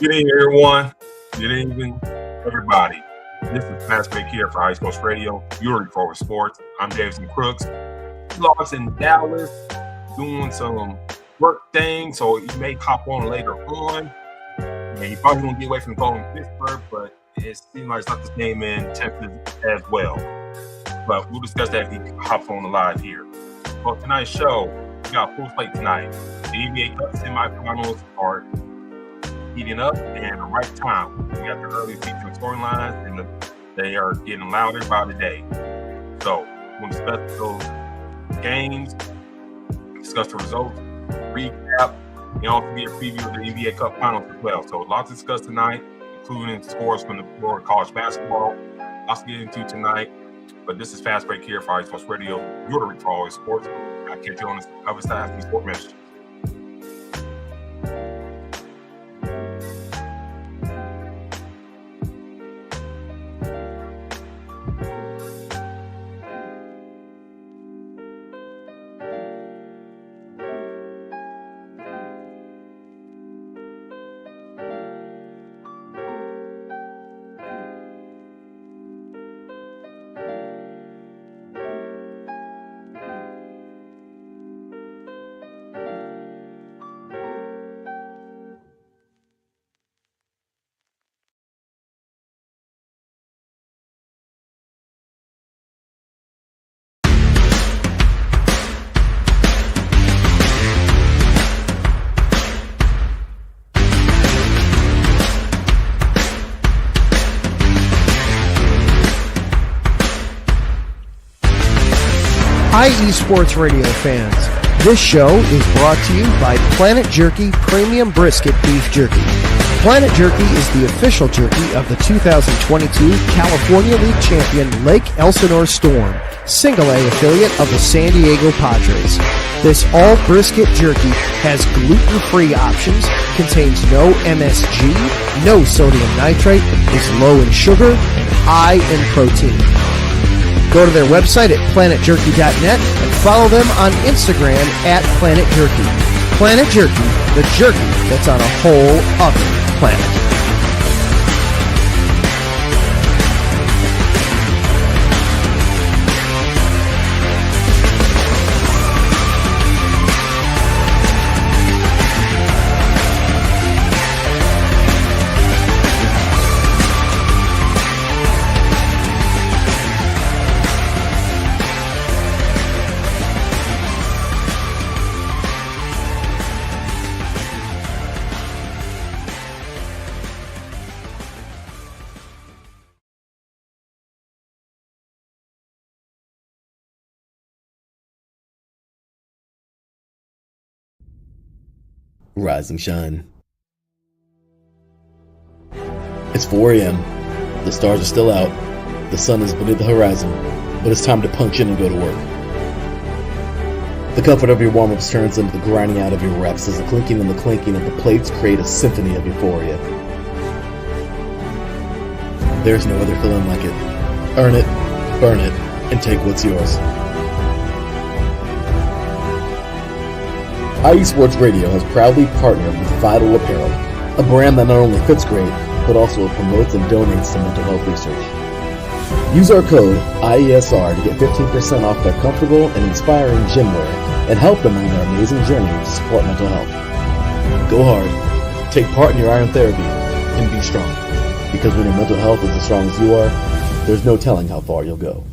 Good evening, everyone. Good evening, everybody. This is Fast Break here for High Sports Radio, your for sports. I'm Davidson Crooks. Lost in Dallas, doing some work things, so he may hop on later on. And he probably won't get away from the phone in Pittsburgh, but it seems like it's not the same in Texas as well. But we'll discuss that if he hops on the live here. For tonight's show, we got a full slate tonight. The NBA Cup semifinals are heating up and the right time. We got the early season storylines and they are getting louder by the day. So we'll discuss those games, discuss the results, recap, and also be a preview of the NBA Cup finals as well. So lots to discuss tonight, including scores from the floor of college basketball. Lots to get into tonight. But this is Fast Break here for High Sports Radio. You're the Rick for Always Sports. I'll catch you on the other side of the sport message. Hi eSports Radio fans. This show is brought to you by Planet Jerky Premium Brisket Beef Jerky. Planet Jerky is the official jerky of the 2022 California League champion Lake Elsinore Storm, single A affiliate of the San Diego Padres. This all brisket jerky has gluten-free options, contains no MSG, no sodium nitrate, is low in sugar, and high in protein. Go to their website at planetjerky.net and follow them on Instagram at Planet Jerky. Planet Jerky, the jerky that's on a whole other planet. Rise and shine. It's 4 a.m. The stars are still out. The sun is beneath the horizon, but it's time to punch in and go to work. The comfort of your warm-ups turns into the grinding out of your reps as the clinking and the clinking of the plates create a symphony of euphoria. There's no other feeling like it. Earn it, burn it, and take what's yours. iSports Radio has proudly partnered with Vital Apparel, a brand that not only fits great, but also promotes and donates to mental health research. Use our code IESR to get 15% off their comfortable and inspiring gym wear and help them on their amazing journey to support mental health. Go hard, take part in your iron therapy, and be strong. Because when your mental health is as strong as you are, there's no telling how far you'll go.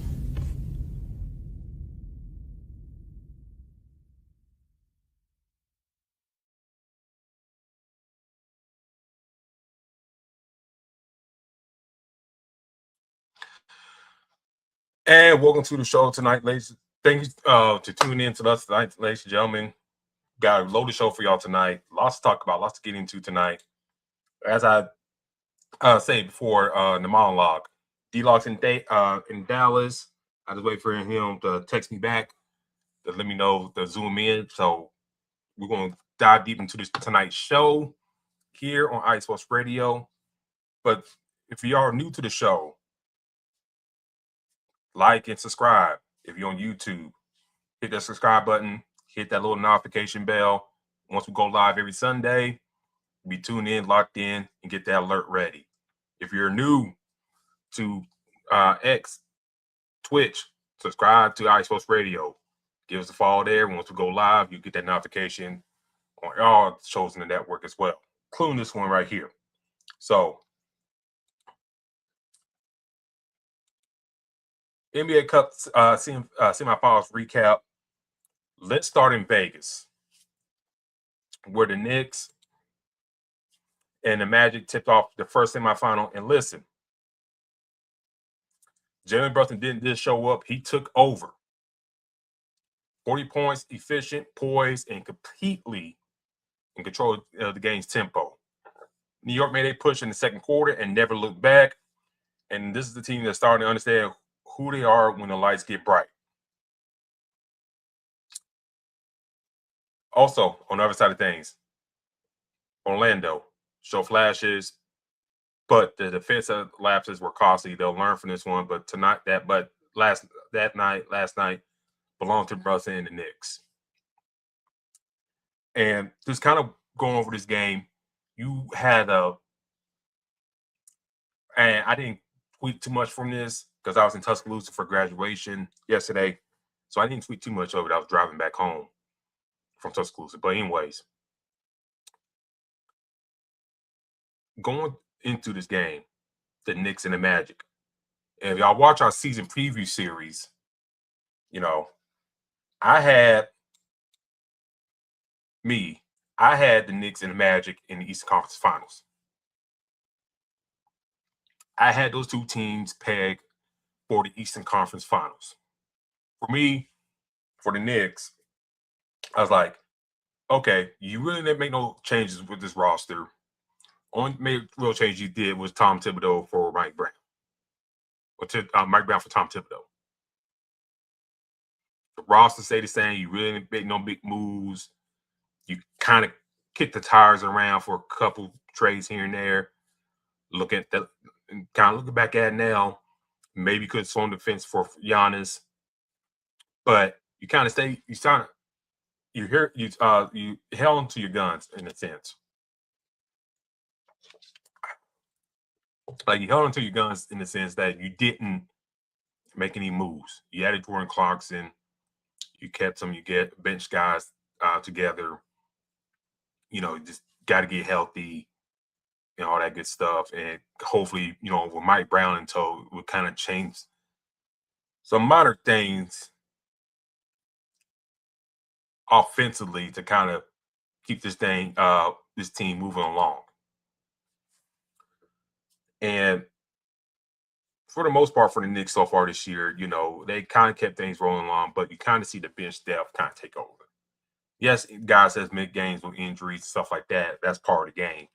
And welcome to the show tonight, ladies. Thank you to tune in to us tonight, ladies and gentlemen. Got a loaded show for y'all tonight. Lots to talk about, lots to get into tonight. As I said before, the monologue, D-Lock's in Dallas. I just wait for him to text me back to let me know to zoom in. So we're going to dive deep into this tonight's show here on iSports Radio. But if you are new to the show, like and subscribe. If you're on YouTube, hit that subscribe button, hit that little notification bell. Once we go live every Sunday, be tuned in, locked in, and get that alert ready. If you're new to X, Twitch, subscribe to iSports Radio. Give us a follow there. Once we go live, you get that notification on all shows in the network as well, including this one right here. So, NBA Cup semifinals recap. Let's start in Vegas, where the Knicks and the Magic tipped off the first semifinal. And listen, Jalen Brunson didn't just show up. He took over. 40 points, efficient, poised, and completely in control of the game's tempo. New York made a push in the second quarter and never looked back. And this is the team that's starting to understand who they are when the lights get bright. Also, on the other side of things, Orlando show flashes, but the defensive lapses were costly. They'll learn from this one, but last night belonged to Brunson and the Knicks. And just kind of going over this game, you had and I didn't tweet too much from this because I was in Tuscaloosa for graduation yesterday, so I didn't tweet too much of it. I was driving back home from Tuscaloosa. But anyways, going into this game, the Knicks and the Magic, and if y'all watch our season preview series, I had the Knicks and the Magic in the Eastern Conference Finals. I had those two teams pegged for the Eastern Conference Finals. For me, for the Knicks, I was like, okay, you really didn't make no changes with this roster. Only real change you did was Tom Thibodeau for Mike Brown. Or Mike Brown for Tom Thibodeau. The roster stayed the same. You really didn't make no big moves. You kind of kicked the tires around for a couple trades here and there. Looking back at it now, maybe you could swing the fence for Giannis, but you kind of stay. You held onto your guns in a sense. Like you held onto your guns in the sense that you didn't make any moves. You added Jordan Clarkson. You kept some. You get bench guys together. Just got to get healthy and all that good stuff. And hopefully, with Mike Brown in tow, would kind of change some minor things offensively to kind of keep this team moving along. And for the most part, for the Knicks so far this year, they kind of kept things rolling along, but you kind of see the bench depth kind of take over. Yes, guys has mid games with injuries and stuff like that. That's part of the game.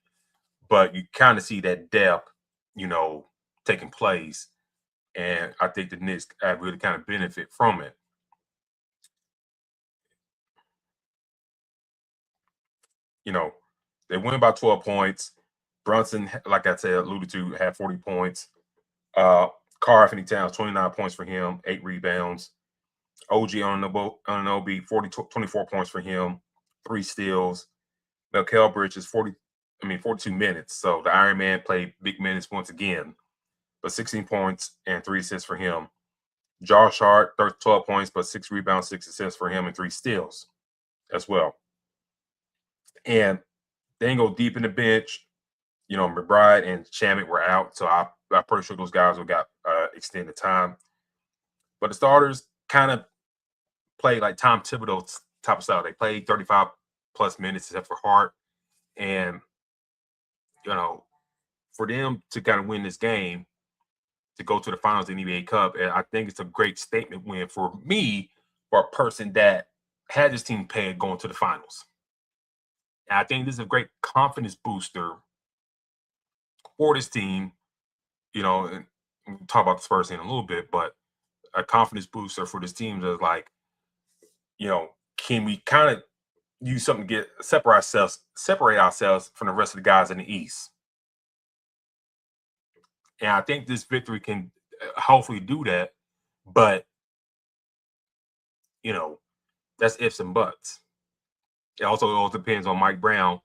But you kind of see that depth, taking place. And I think the Knicks really kind of benefit from it. They win by 12 points. Brunson, like I said, alluded to, had 40 points. Karl-Anthony Towns, 29 points for him, 8 rebounds. OG Anunoby, 24 points for him, 3 steals. Mikal Bridges, 42 minutes. So the Iron Man played big minutes once again, but 16 points and 3 assists for him. Josh Hart, 12 points, but 6 rebounds, 6 assists for him, and 3 steals as well. And they didn't go deep in the bench. McBride and Shamet were out, so I'm pretty sure those guys will got extended time. But the starters kind of played like Tom Thibodeau type of style. They played 35-plus minutes except for Hart. And, for them to kind of win this game, to go to the finals of the NBA Cup, I think it's a great statement win for me, for a person that had this team pegged going to the finals. And I think this is a great confidence booster for this team, and we'll talk about the Spurs in a little bit, but a confidence booster for this team that's like, can we kind of use something to separate ourselves from the rest of the guys in the East? And I think this victory can hopefully do that, but, that's ifs and buts. It also all depends on Mike Brown.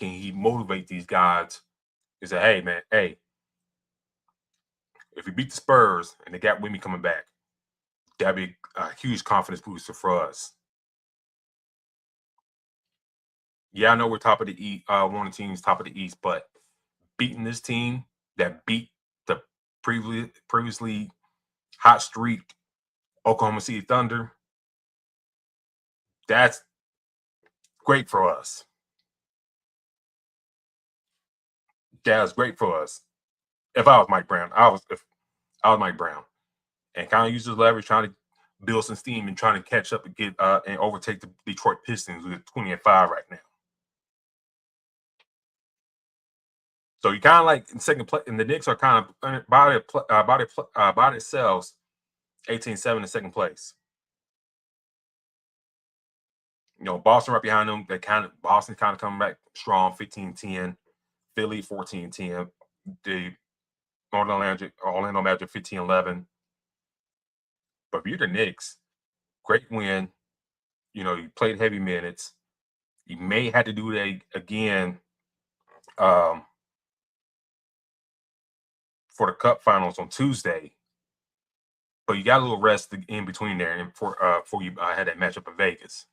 can he motivate these guys and say, hey, man, hey, if we beat the Spurs and they got Wimby coming back, that'd be a huge confidence booster for us. Yeah, I know we're top of the East, one of the teams top of the East, but beating this team that beat the previously hot streak Oklahoma City Thunder, that's great for us. That was great for us. If I was Mike Brown, if I was Mike Brown, and kind of use his leverage, trying to build some steam and trying to catch up and get and overtake the Detroit Pistons with 20-5 right now. So you kind of like in second place, and the Knicks are kind of by themselves, 18-7 in second place. You know, Boston right behind them. Boston kind of coming back strong, 15-10. Philly 14-10. The Orlando Magic 15-11. But if you're the Knicks, great win. You know, you played heavy minutes. You may have to do that again for the Cup Finals on Tuesday. But you got a little rest in between there and before you had that matchup in Vegas.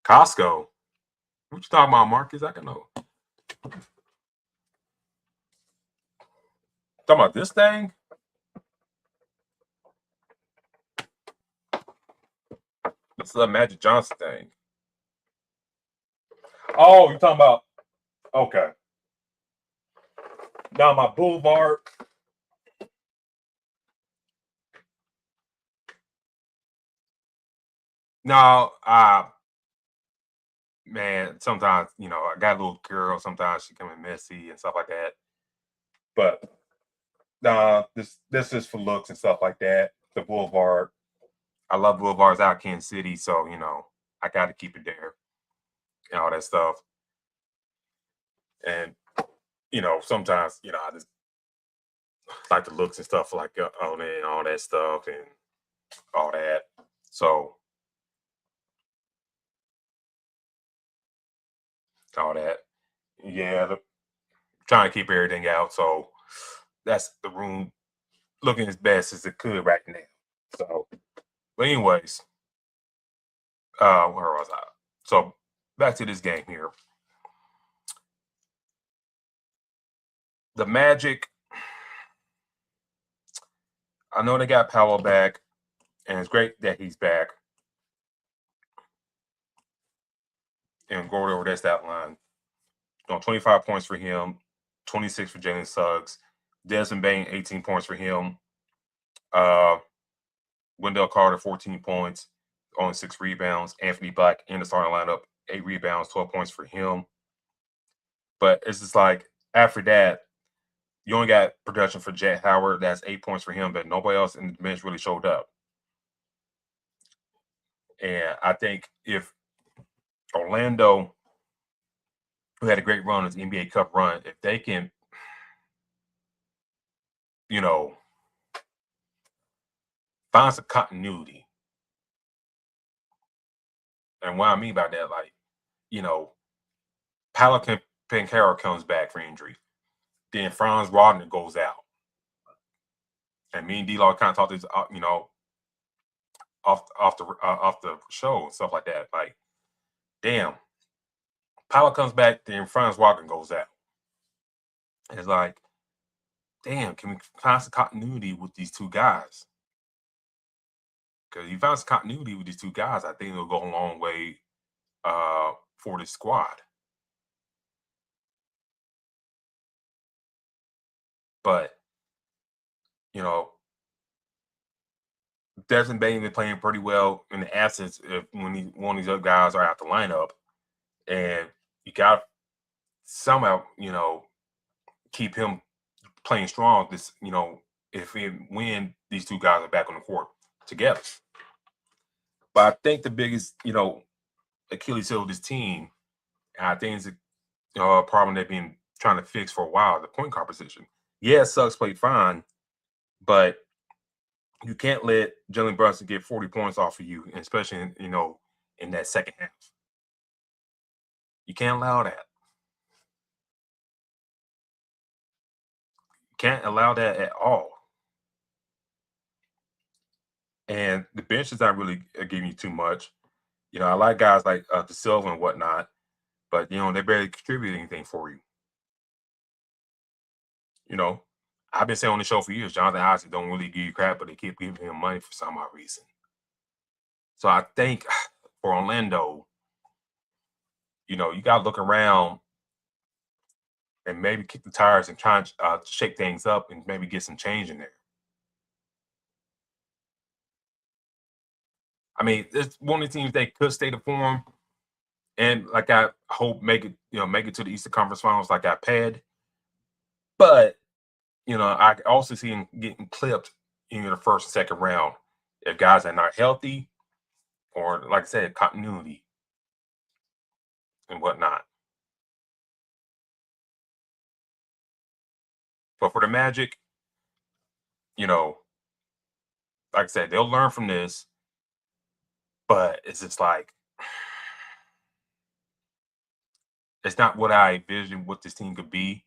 Costco. What you talking about, Marcus? I can know. Talking about this thing? This is a Magic Johnson thing. Oh, you're talking about, okay. Now my Boulevard. No, man, sometimes, you know, I got a little girl, sometimes she coming messy and stuff like that. But this is for looks and stuff like that. The Boulevard. I love Boulevards out Kansas City, so you know, I gotta keep it there and all that stuff. And you know, sometimes, you know, I just like the looks and stuff like on it and all that stuff and all that. So all that. Yeah, trying to keep everything out. So that's the room looking as best as it could right now. So, but anyways, where was I? So back to this game here. The Magic, I know they got Powell back, and it's great that he's back. And going over that stat line, 25 points for him, 26 for Jalen Suggs, Desmond Bane, 18 points for him. Wendell Carter, 14 points, only 6 rebounds. Anthony Black in the starting lineup, 8 rebounds, 12 points for him. But it's just like after that, you only got production for Jet Howard. That's 8 points for him, but nobody else in the bench really showed up. And I think if Orlando, who had a great run as NBA Cup run, if they can, you know, find some continuity. And what I mean by that, like, you know, Pelican Pancaro comes back for injury. Then Franz Wagner goes out. And me and D-Law kind of talked this, you know, off the show and stuff like that. Like, damn. Powell comes back, then Franz Wagner goes out. And it's like, damn, can we find some continuity with these two guys? Because you find some continuity with these two guys, I think it'll go a long way for this squad. But, you know, Desmond Bane been playing pretty well in the absence of when one of these other guys are out the lineup. And you got to somehow, you know, keep him playing strong. This, you know, when these two guys are back on the court together. But I think the biggest, you know, Achilles heel of this team, and I think it's a problem they've been trying to fix for a while, the point guard position. Yeah, Suggs played fine, but You can't let Jalen Brunson get 40 points off of you, especially in that second half. You can't allow that. You can't allow that at all. And the bench is not really giving you too much. I like guys like De Silva and whatnot, but they barely contribute anything for you. I've been saying on the show for years, Jonathan Isaac don't really give you crap, but they keep giving him money for some odd reason. So I think for Orlando, you got to look around and maybe kick the tires and try and shake things up and maybe get some change in there. I mean, it's one of the teams that could stay the form, and like I hope make it to the Eastern Conference Finals like I had. But I also see him getting clipped in the first and second round if guys are not healthy, or like I said, continuity and whatnot. But for the Magic, like I said, they'll learn from this. But it's just like it's not what I envisioned what this team could be.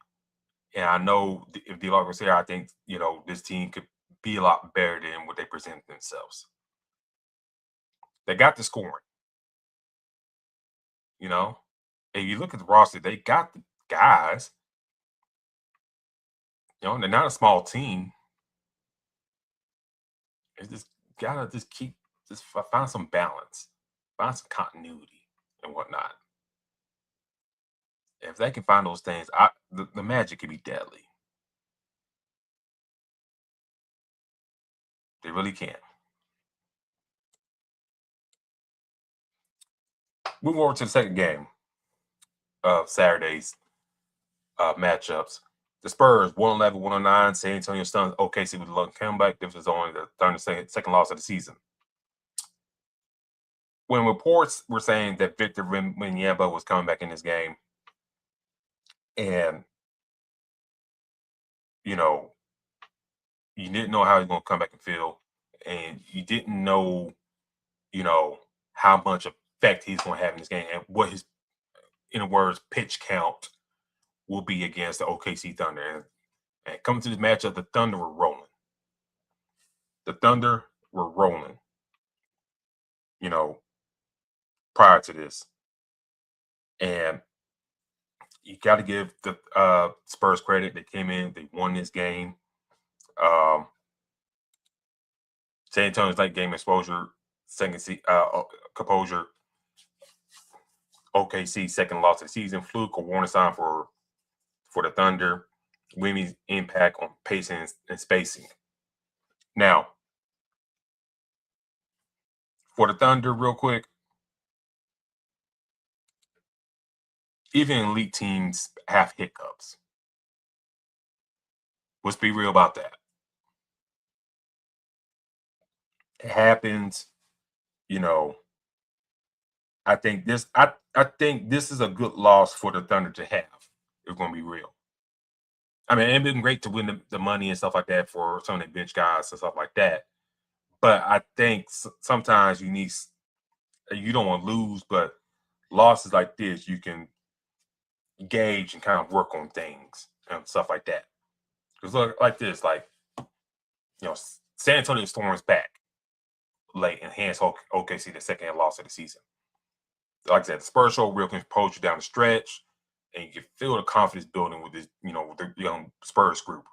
And I know if D-Locke was here, I think this team could be a lot better than what they present themselves. They got the scoring. If you look at the roster, they got the guys. They're not a small team. It's just gotta just find some balance, find some continuity and whatnot. If they can find those things, the Magic could be deadly. They really can. Moving over to the second game of Saturday's matchups. The Spurs 111, 109. San Antonio Suns, OKC with a long comeback. This was only the third and second loss of the season. When reports were saying that Victor Wembanyama was coming back in this game, and you didn't know how he was going to come back and feel, and you didn't know, how much effect he's going to have in this game, and what his, in other words, pitch count will be against the OKC Thunder. And coming to this matchup, the Thunder were rolling. Prior to this. And you got to give the Spurs credit. They came in, they won this game. San Antonio's late game exposure, composure. OKC second loss of the season. Fluke, a warning sign for the Thunder. Wimmy's impact on pacing and spacing. Now, for the Thunder, real quick, even elite teams have hiccups. Let's be real about that. It happens, I think this is a good loss for the Thunder to have. It's going to be real. I mean, it's been great to win the money and stuff like that for some of the bench guys and stuff like that. But I think sometimes you don't want to lose, but losses like this, you can gauge and kind of work on things and stuff like that. Because look, like this, San Antonio storms back late and hands OKC the second loss of the season. Like I said, the Spurs show real composure down the stretch, and you can feel the confidence building with this, with the young Spurs group.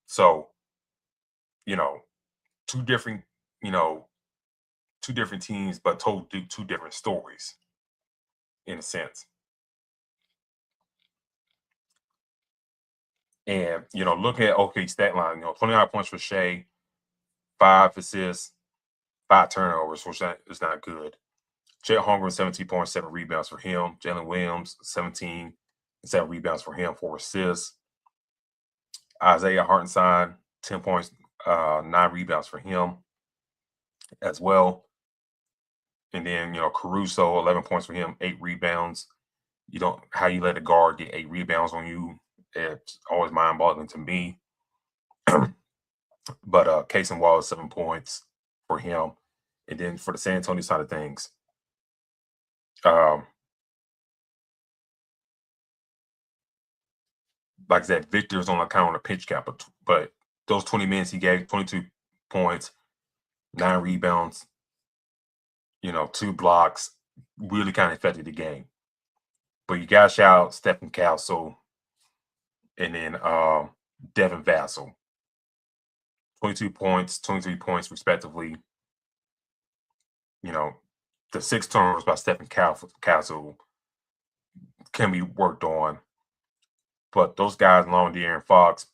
So, two different teams, but told two different stories, in a sense. And, looking at OK's stat line, 29 points for Shea, 5 assists, 5 turnovers, which is not good. Chet Holmgren, 17.7 rebounds for him. Jalen Williams, 17 and 7 rebounds for him, 4 assists. Isaiah Hartenstein, 10 points, 9 rebounds for him as well. And then, Caruso, 11 points for him, 8 rebounds. How you let a guard get 8 rebounds on you, it's always mind-boggling to me. But Casey Wallace, 7 points for him. And then for the San Antonio side of things, like I said, Victor was on account on a pitch count, but those 20 minutes he gave 22 points, 9 rebounds, 2 blocks, really kind of affected the game. But you got to shout out Stephen Castle and then Devin Vassell. 22 points, 23 points respectively. The 6 turnovers by Stephen Castle can be worked on. But those guys, along with De'Aaron Fox,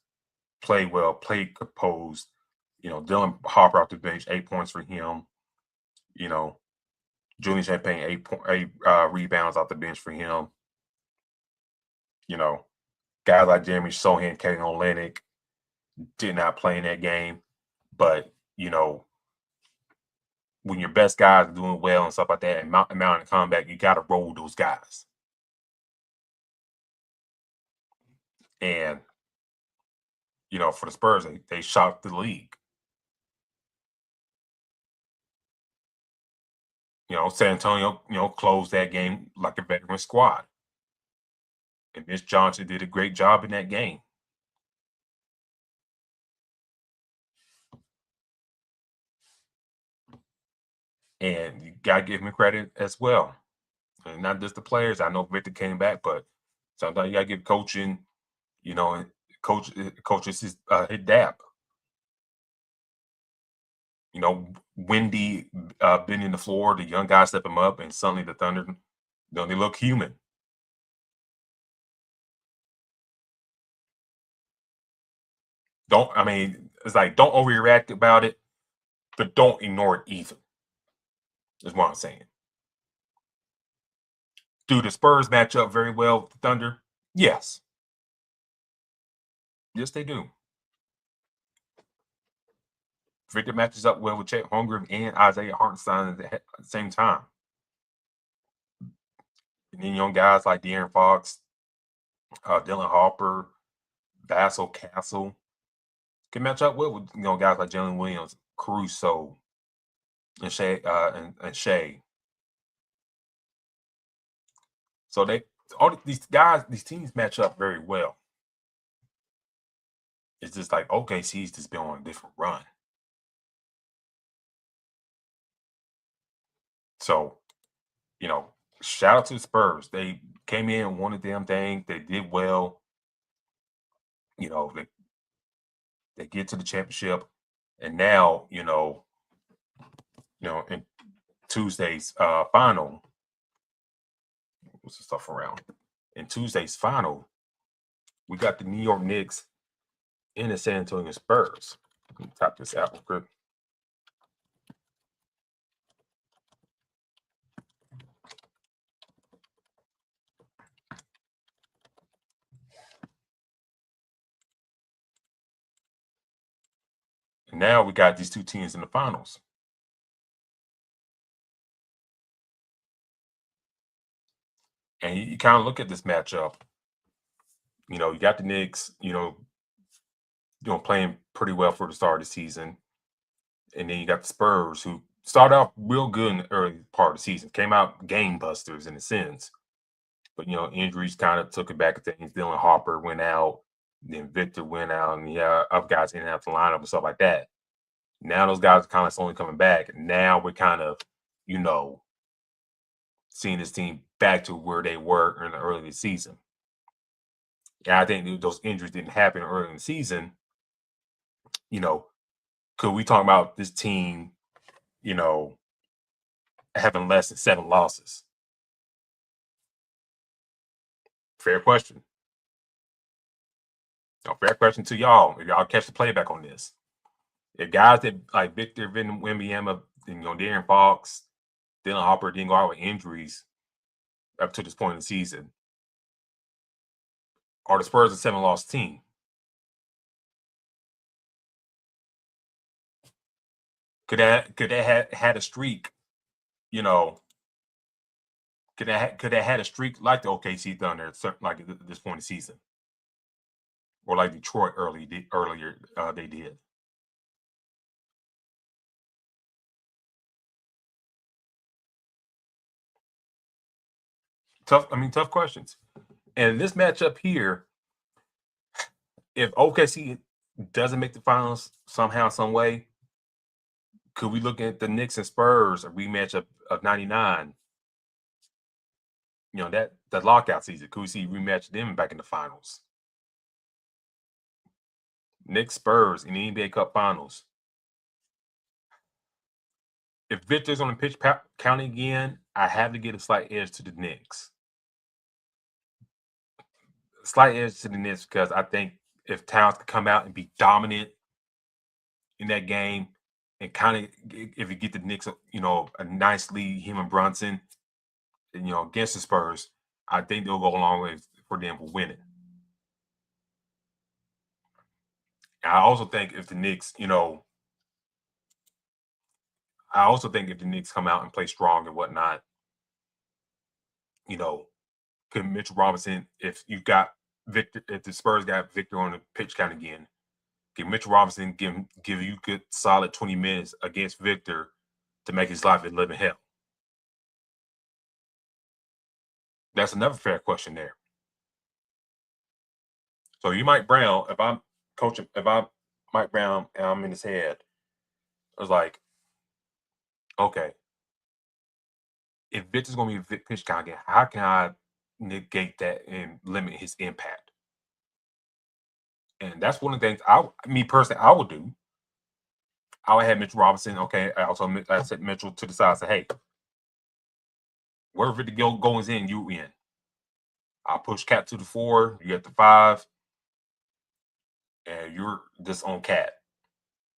played well, played composed. Dylan Harper off the bench, 8 points for him. Julian Champagne, 8 rebounds off the bench for him. Guys like Jeremy Sohan, Kenny Olynyk did not play in that game. But, when your best guys are doing well and stuff like that and mounting comeback, you got to roll those guys. And, for the Spurs, they shocked the league. San Antonio, closed that game like a veteran squad. And Mitch Johnson did a great job in that game. And you got to give him credit as well. And not just the players. I know Victor came back, but sometimes you got to give coaching, and coaches his dap. Wendy bending the floor, the young guys step him up, and suddenly the Thunder, they look human. It's like, don't overreact about it, but don't ignore it either, is what I'm saying. Do the Spurs match up very well with the Thunder? Yes. Yes, they do. Victor matches up well with Chet Holmgren and Isaiah Hartenstein at the same time. And then young guys like De'Aaron Fox, Dylan Harper, Vassell, Castle can match up well with guys like Jalen Williams, Caruso, and Shea. So these teams match up very well. It's just like OKC's just been on a different run. So, shout out to the Spurs. They came in and won the damn thing. They did well. They get to the championship, and now, in Tuesday's final. What's the stuff around? In Tuesday's final, we got the New York Knicks and the San Antonio Spurs. Let me type this out real quick. And now we got these two teams in the finals. And you kind of look at this matchup. You got the Knicks, playing pretty well for the start of the season. And then you got the Spurs, who started off real good in the early part of the season, came out game busters in a sense. But, injuries kind of took it back at things. Dylan Harper went out, then Victor went out, and other guys didn't have to line up and stuff like that. Now those guys are kind of slowly coming back. Now we're kind of, seeing this team back to where they were in the early of the season. And I think those injuries didn't happen early in the season. Could we talk about this team, having less than 7 losses? Fair question. Fair question to y'all. If y'all catch the playback on this. If guys that like Victor Wembanyama, De'Aaron Fox, Dylan Harper didn't go out with injuries up to this point in the season, are the Spurs a 7-loss team? Could that had a streak? Could that had a streak like the OKC Thunder like at this point in the season, or like Detroit earlier they did? tough questions. And this matchup here, if OKC doesn't make the finals somehow, some way, could we look at the Knicks and Spurs, a rematch of '99? That lockout season. Could we see rematch them back in the finals? Knicks Spurs in the NBA Cup Finals. If Victor's on the pitch count again, I have to get a slight edge to the Knicks. Slight edge to the Knicks because I think if Towns could come out and be dominant in that game and kind of if you get the Knicks, a nice lead, him and Brunson, against the Spurs, I think they'll go a long way for them to win it. And I also think if the Knicks, come out and play strong and whatnot, could Mitchell Robinson, if you got Victor, if the Spurs got Victor on the pitch count again, can Mitchell Robinson give you good solid 20 minutes against Victor to make his life a living hell? That's another fair question there. So you Mike Brown, if I'm Mike Brown and I'm in his head, I was like, okay, if Victor's going to be a pitch count again, how can I negate that and limit his impact? And that's one of the things me personally, I would do. I would have Mitchell Robinson. Okay, I set Mitchell to the side. Say, hey, wherever the goes in, you in. I'll push Cat to the 4. You get the 5, and you're just on Cat.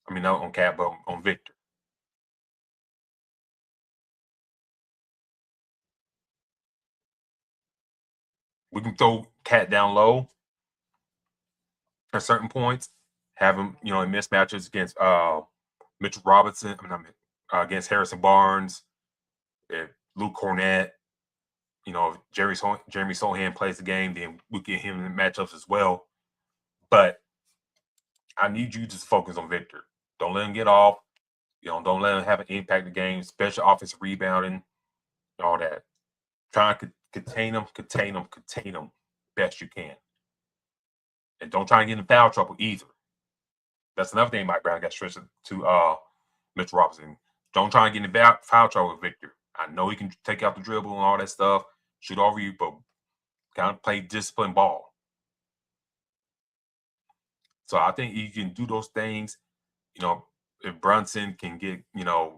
I mean, not on Cat, but on Victor. We can throw Cat down low at certain points. Have him, in mismatches against Mitchell Robinson. Against Harrison Barnes, if Luke Cornett. If Jeremy Sohan plays the game, then we get him in matchups as well. But I need you to focus on Victor. Don't let him get off. Don't let him have an impact in the game, special offensive rebounding, all that. Try to contain him best you can. And don't try and get in foul trouble either. That's another thing Mike Brown got stressed to Mitchell Robinson. Don't try and get in foul trouble with Victor. I know he can take out the dribble and all that stuff, shoot over you, but kind of play disciplined ball. So I think you can do those things. If Brunson can get,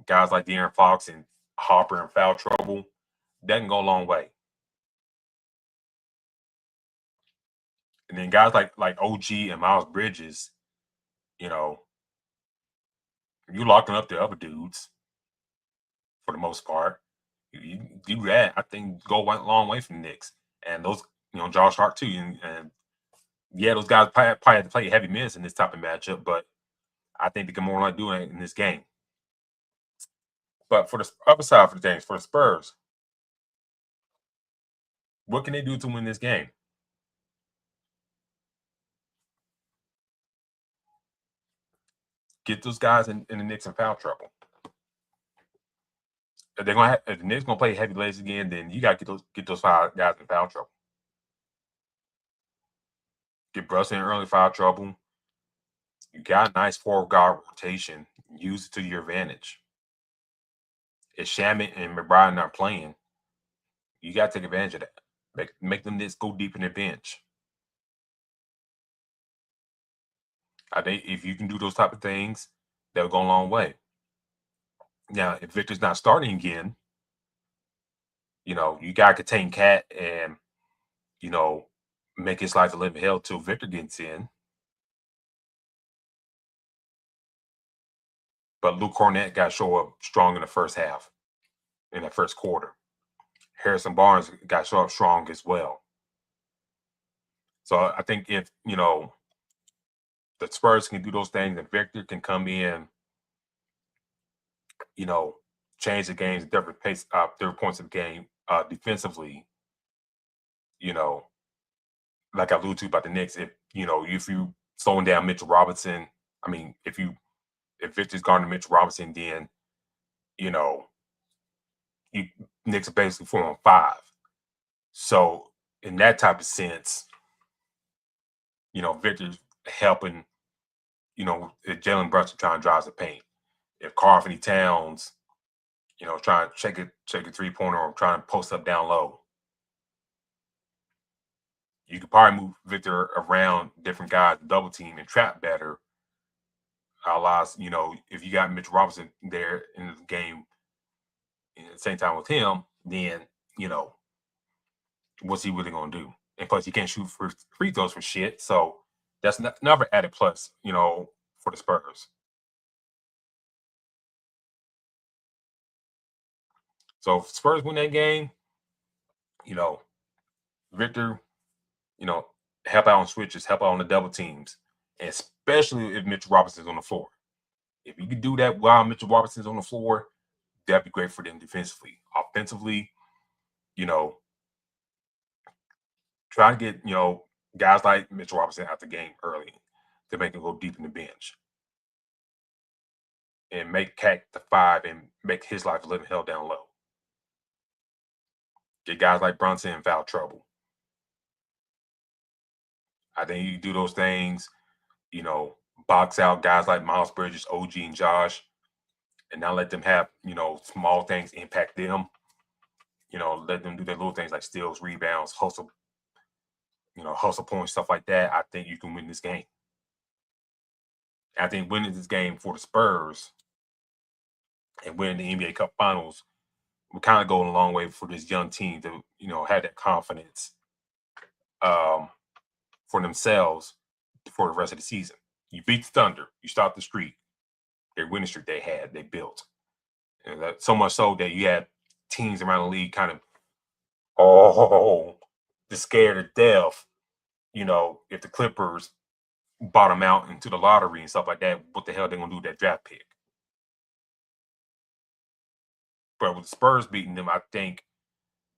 guys like De'Aaron Fox and Harper in foul trouble, that can go a long way. And then guys like OG and Miles Bridges, you're locking up the other dudes for the most part. You do that, I think go a long way from the Knicks. And those, Josh Hart too. And yeah, those guys probably have to play heavy minutes in this type of matchup, but I think they can more like doing it in this game. But for the other side of the things, for the Spurs, what can they do to win this game? Get those guys in the Knicks in foul trouble. If the Knicks gonna play heavy legs again, then you got to get those 5 guys in foul trouble. Get Brunson in early foul trouble. You got a nice 4-guard rotation. Use it to your advantage. If Shamet and McBride are playing, you got to take advantage of that. Make them Knicks go deep in the bench. I think if you can do those type of things, that'll go a long way. Now, if Victor's not starting again, you got to contain Cat and, make his life a living hell till Victor gets in. But Luke Cornett got to show up strong in the first half, in the first quarter. Harrison Barnes got to show up strong as well. So I think if, the Spurs can do those things and Victor can come in, change the game's different pace, different points of the game defensively, like I alluded to about the Knicks, if you slowing down Mitchell Robinson, if Victor's guarding Mitchell Robinson, then Knicks are basically 4-on-5. So in that type of sense, Victor's helping, if Jalen Brunson trying to drive the paint. If Carl Towns, trying to check a 3-pointer or trying to post up down low, you could probably move Victor around different guys, double team and trap better. Allows, if you got Mitch Robinson there in the game at the same time with him, then, what's he really going to do? And plus, he can't shoot for free throws for shit. So that's another added plus, for the Spurs. So if Spurs win that game, Victor, help out on switches, help out on the double teams, and especially if Mitchell Robinson's on the floor. If you can do that while Mitchell Robinson's on the floor, that'd be great for them defensively. Offensively, try to get, guys like Mitchell Robinson out the game early to make him go deep in the bench. And make Cat the 5 and make his life a little hell down low. Get guys like Brunson in foul trouble. I think you do those things, box out guys like Miles Bridges, OG, and Josh, and not let them have, small things impact them. Let them do their little things like steals, rebounds, hustle points, stuff like that. I think you can win this game. I think winning this game for the Spurs and winning the NBA Cup Finals will kind of go a long way for this young team to, have that confidence for themselves for the rest of the season. You beat the Thunder, you stop the streak. Their winning streak they built. And that, so much so that you had teams around the league kind of, just scared to death, if the Clippers bottom out into the lottery and stuff like that, what the hell they going to do with that draft pick? But with the Spurs beating them, I think,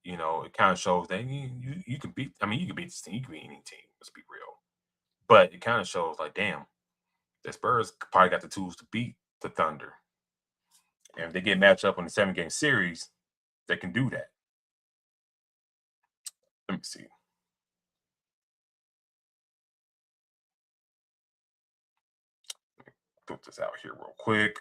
it kind of shows that you can beat, you can beat this team, you can beat any team, let's be real. But it kind of shows like, damn, the Spurs probably got the tools to beat the Thunder. And if they get matched up on the 7-game series, they can do that. Let me see. Let me put this out here real quick.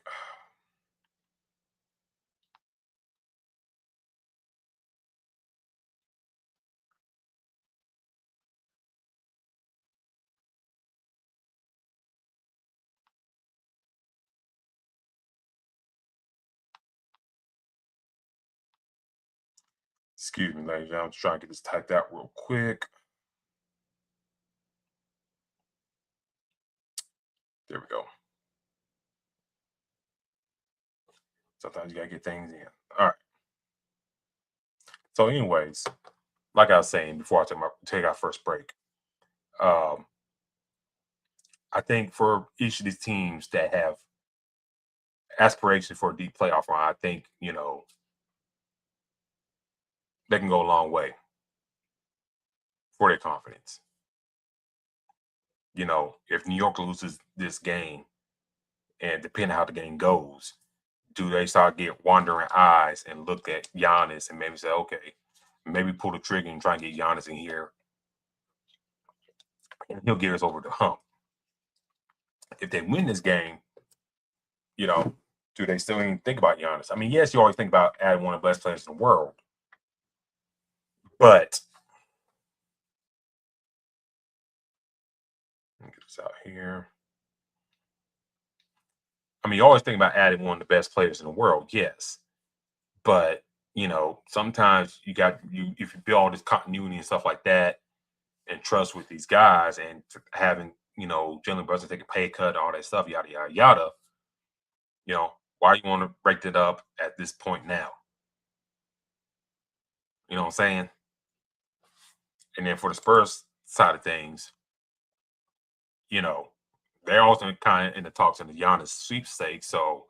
Excuse me, ladies and gentlemen. I'm just trying to get this typed out real quick. There we go. Sometimes you gotta get things in. All right. So, anyways, like I was saying before I take our first break, I think for each of these teams that have aspirations for a deep playoff run, I think, they can go a long way for their confidence. If New York loses this game, and depending on how the game goes, do they start get wandering eyes and look at Giannis and maybe say, okay, maybe pull the trigger and try and get Giannis in here, and he'll get us over the hump. If they win this game, do they still even think about Giannis? Yes, you always think about adding one of the best players in the world, but let me get this out here. You always think about adding one of the best players in the world, yes. But, sometimes if you build all this continuity and stuff like that and trust with these guys and having, Jalen Brunson take a pay cut, all that stuff, yada, yada, yada, why you want to break it up at this point now? You know what I'm saying? And then for the Spurs side of things, they're also kind of in the talks in the Giannis sweepstakes. So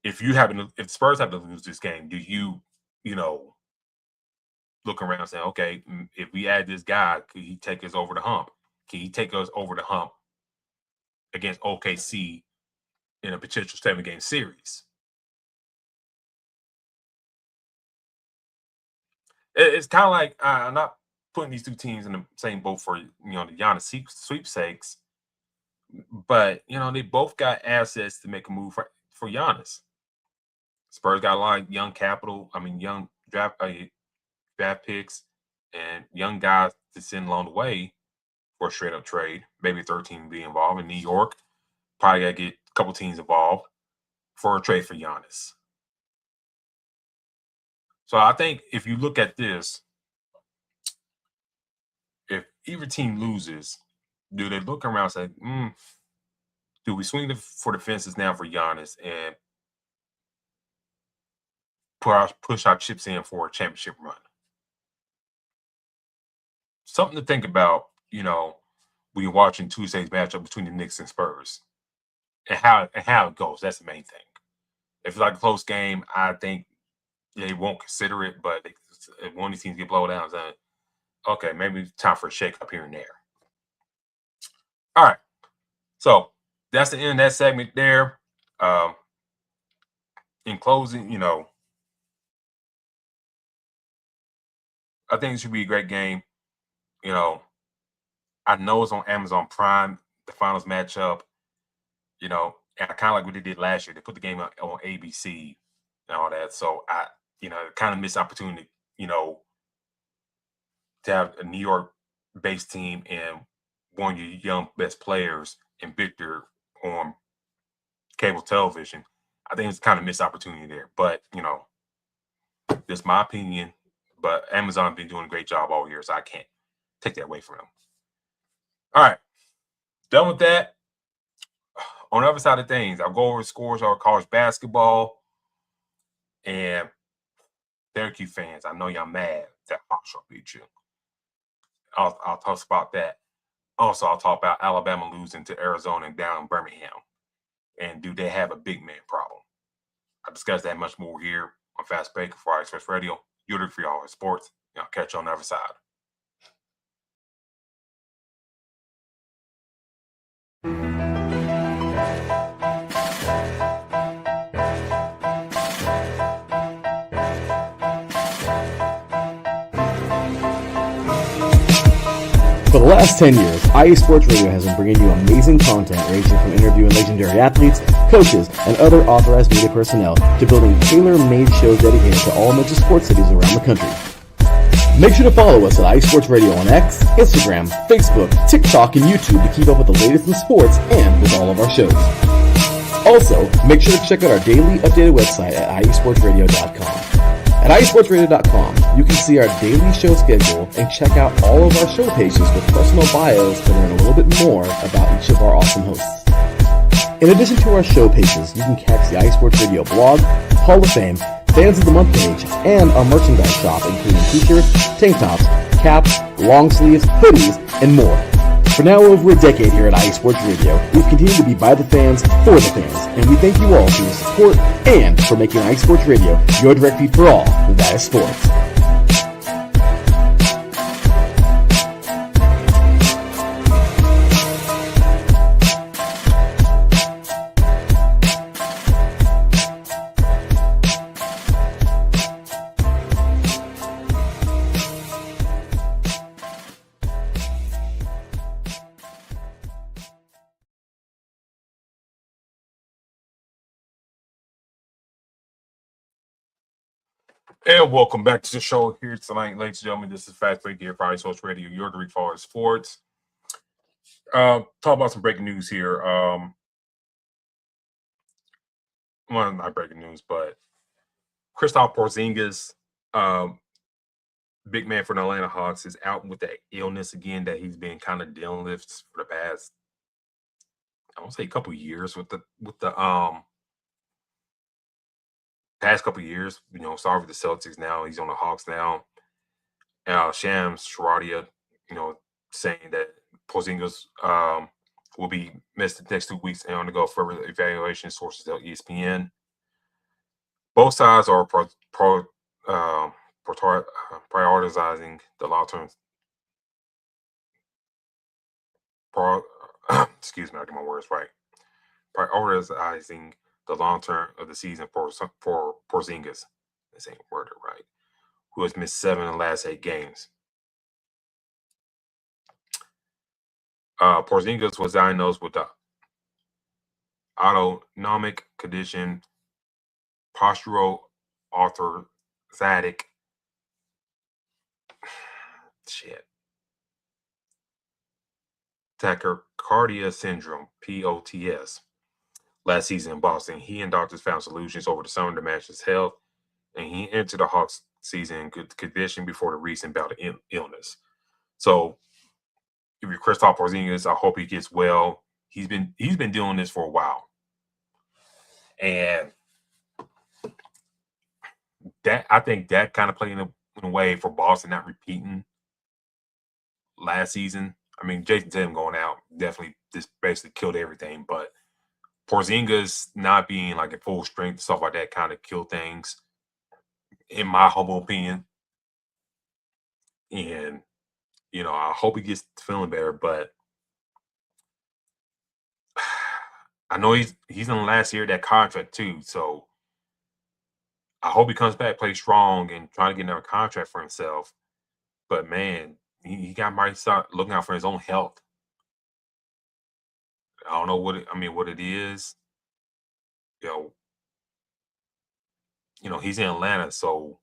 if the Spurs have to lose this game, do you, look around and say, okay, if we add this guy, could he take us over the hump? Can he take us over the hump against OKC in a potential 7-game series? It's kind of like I'm not putting these two teams in the same boat for the Giannis sweepstakes, but they both got assets to make a move for Giannis. Spurs got a lot of young capital. I mean, young draft picks and young guys to send along the way for a straight up trade. Maybe a third team be involved. In New York, probably got to get a couple teams involved for a trade for Giannis. So I think if you look at this, if either team loses, do they look around and say, do we swing for the fences now for Giannis and push our chips in for a championship run? Something to think about, when you're watching Tuesday's matchup between the Knicks and Spurs, and how it goes. That's the main thing. If it's like a close game, I think they won't consider it. But if one of these teams get blown down, then okay, maybe it's time for a shake up here and there. All right, so that's the end of that segment there. In closing, I think it should be a great game. I know it's on Amazon Prime, the finals matchup, and I kind of like what they did last year. They put the game on ABC and all that. So I, kind of missed opportunity, to have a New York-based team and one of your young best players in Victor on cable television. I think it's kind of missed opportunity there. But, that's my opinion. But Amazon has been doing a great job all year, so I can't take that away from them. All right. Done with that. On the other side of things, I'll go over the scores of college basketball. And Syracuse fans, I know y'all mad that Hawks beat you. I'll talk about that. Also, I'll talk about Alabama losing to Arizona and down in Birmingham. And do they have a big man problem? I'll discuss that much more here on Fast Break for Express Radio. You're for y'all in sports. I'll catch you on the other side. For the last 10 years, IE Sports Radio has been bringing you amazing content ranging from interviewing legendary athletes, coaches, and other authorized media personnel to building tailor-made shows dedicated to all major sports cities around the country. Make sure to follow us at IE Sports Radio on X, Instagram, Facebook, TikTok, and YouTube to keep up with the latest in sports and with all of our shows. Also, make sure to check out our daily updated website at iesportsradio.com. At iesportsradio.com, you can see our daily show schedule and check out all of our show pages with personal bios to learn a little bit more about each of our awesome hosts. In addition to our show pages, you can catch the iSports Radio blog, Hall of Fame, Fans of the Month page, and our merchandise shop, including t-shirts, tank tops, caps, long sleeves, hoodies, and more. For now over a decade here at iSports Radio, we've continued to be by the fans, for the fans, and we thank you all for your support and for making iSports Radio your direct feed for all that is sports. And welcome back to the show here tonight, ladies and gentlemen. This is Fast Break here for iSports Radio, your direct for sports. Talk about some breaking news here. Well, not breaking news, but Kristaps Porzingis, big man for the Atlanta Hawks, is out with that illness again that he's been kind of dealing with for the past, I want to say, a couple of years with the past couple of years. Sorry for the Celtics now. He's on the Hawks now. Shams Charania, saying that Porzingis will be missed the next 2 weeks and undergo further evaluation. Sources tell ESPN. Both sides are prioritizing the long-term. Excuse me, I get my words right. Prioritizing the long term of the season for Porzingis. This ain't worded right. who has missed 7 of the last 8 games. Porzingis was diagnosed with the autonomic condition postural orthostatic tachycardia syndrome (POTS) last season in Boston. He and doctors found solutions over the summer to manage his health, and he entered the Hawks season in good condition before the recent bout of illness. So, if you're Kristaps Porzingis, I hope he gets well. He's been doing this for a while, and that I think that kind of played in a way for Boston not repeating last season. I mean, Jason Tatum going out definitely just basically killed everything, but Porzingis not being like at full strength, stuff like that, kind of killed things, in my humble opinion. And I hope he gets feeling better, but I know he's in the last year of that contract too, so I hope he comes back, plays strong, and try to get another contract for himself. But man, he might start looking out for his own health. I don't know what it is. He's in Atlanta, so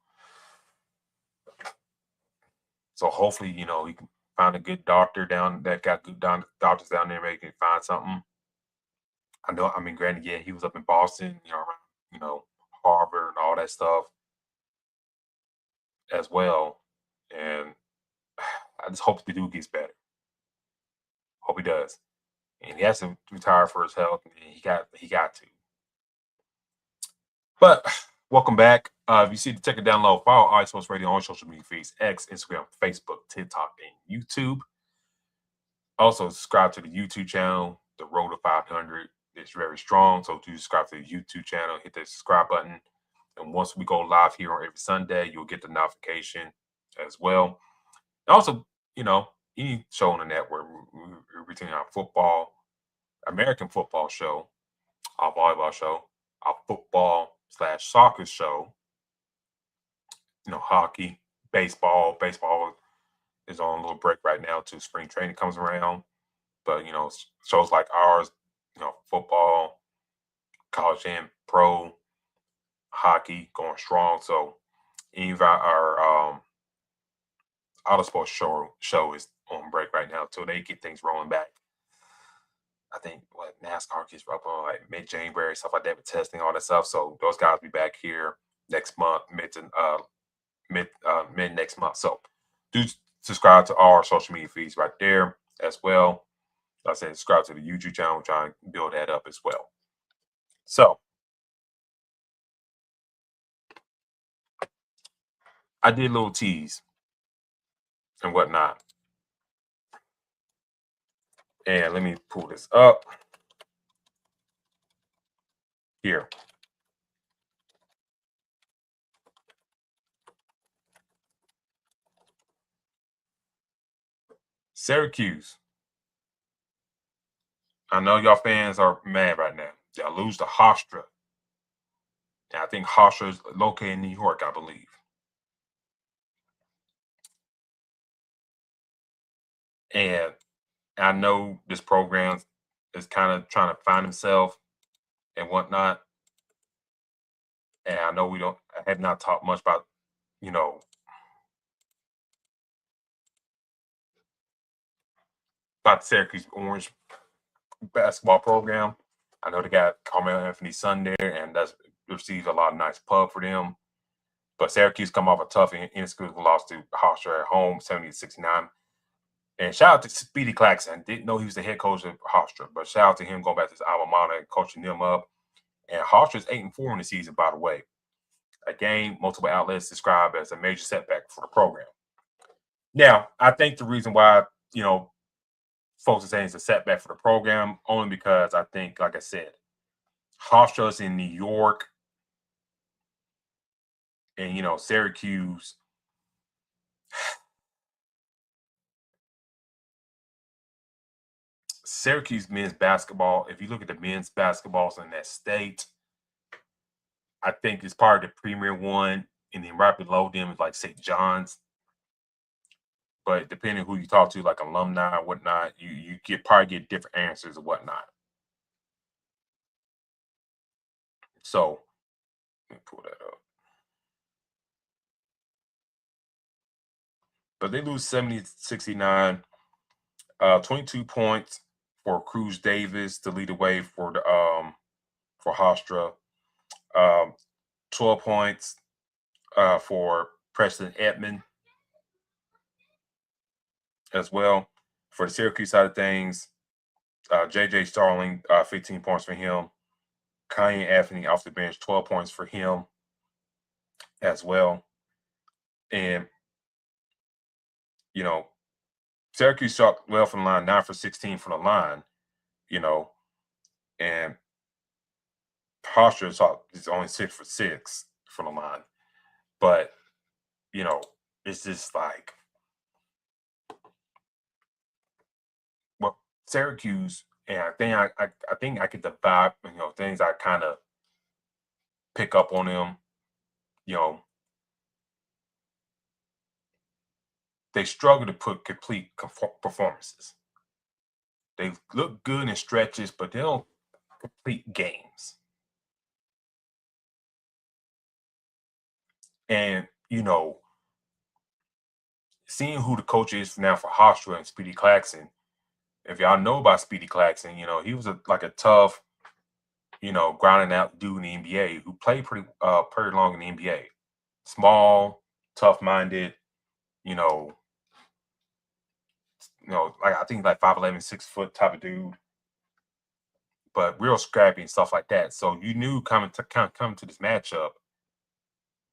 hopefully, he can find a good doctor that got good doctors down there, maybe can find something. Granted, yeah, he was up in Boston, around, Harvard and all that stuff as well. And I just hope the dude gets better. Hope he does. And he has to retire for his health, and he got to. But welcome back. If you see the ticker down low, follow iSports Radio on social media feeds, X, Instagram, Facebook, TikTok, and YouTube. Also, subscribe to the YouTube channel. The road to 500 is very strong, so do subscribe to the YouTube channel. Hit the subscribe button, and once we go live here on every Sunday, you'll get the notification as well. And also, any show on the network, we're routine our football, American football show, our volleyball show, our football/soccer show, hockey, baseball. Baseball is on a little break right now till spring training comes around. But, shows like ours, football, college and pro, hockey going strong. So any of our auto sports show is on break right now till they get things rolling back. I think NASCAR gets up on like mid-January, stuff like that, with testing, all that stuff. So those guys will be back here next month, mid next month. So do subscribe to our social media feeds right there as well. Like I said, subscribe to the YouTube channel. We're trying to build that up as well. So I did a little tease and whatnot. And let me pull this up here. Syracuse. I know y'all fans are mad right now. Y'all lose to Hofstra. And I think Hofstra is located in New York, I believe. And I know this program is kind of trying to find himself and whatnot. And I know I have not talked much about, about the Syracuse Orange basketball program. I know they got Carmelo Anthony's son there, and that's received a lot of nice pub for them. But Syracuse come off a tough inexcusable loss to Hofstra at home, 70-69. And shout out to Speedy Claxton. Didn't know he was the head coach of Hofstra, but shout out to him going back to his alma mater and coaching them up. And Hofstra's 8-4 in the season, by the way. A game multiple outlets describe as a major setback for the program. Now, I think the reason why, folks are saying it's a setback for the program, only because I think, like I said, Hofstra's in New York, and Syracuse. Syracuse men's basketball, if you look at the men's basketballs in that state, I think it's part of the premier one. and then right below them is like St. John's. But depending who you talk to, like alumni or whatnot, you probably get different answers or whatnot. So let me pull that up. But they lose 70-69, 22 points for Cruz Davis to lead the way for the for Hofstra. 12 points for Preston Edmond as well. For the Syracuse side of things, J.J. Starling, 15 points for him. Kanye Anthony off the bench, 12 points for him as well. And, you know, Syracuse shot well from the line, 9 for 16 from the line, you know, and Hofstra shot is only 6 for 6 from the line. But, you know, it's just like, well, Syracuse, and I think I could divide, you know, things I kind of pick up on them, you know, they struggle to put complete performances. They look good in stretches, but they don't complete games. And, you know, seeing who the coach is now for Hofstra and Speedy Claxton, if y'all know about Speedy Claxton, you know, he was like a tough, you know, grinding out dude in the NBA who played pretty long in the NBA. Small, tough-minded, you know, like I think like 5'11", 6 foot type of dude, but real scrappy and stuff like that. So you knew coming to this matchup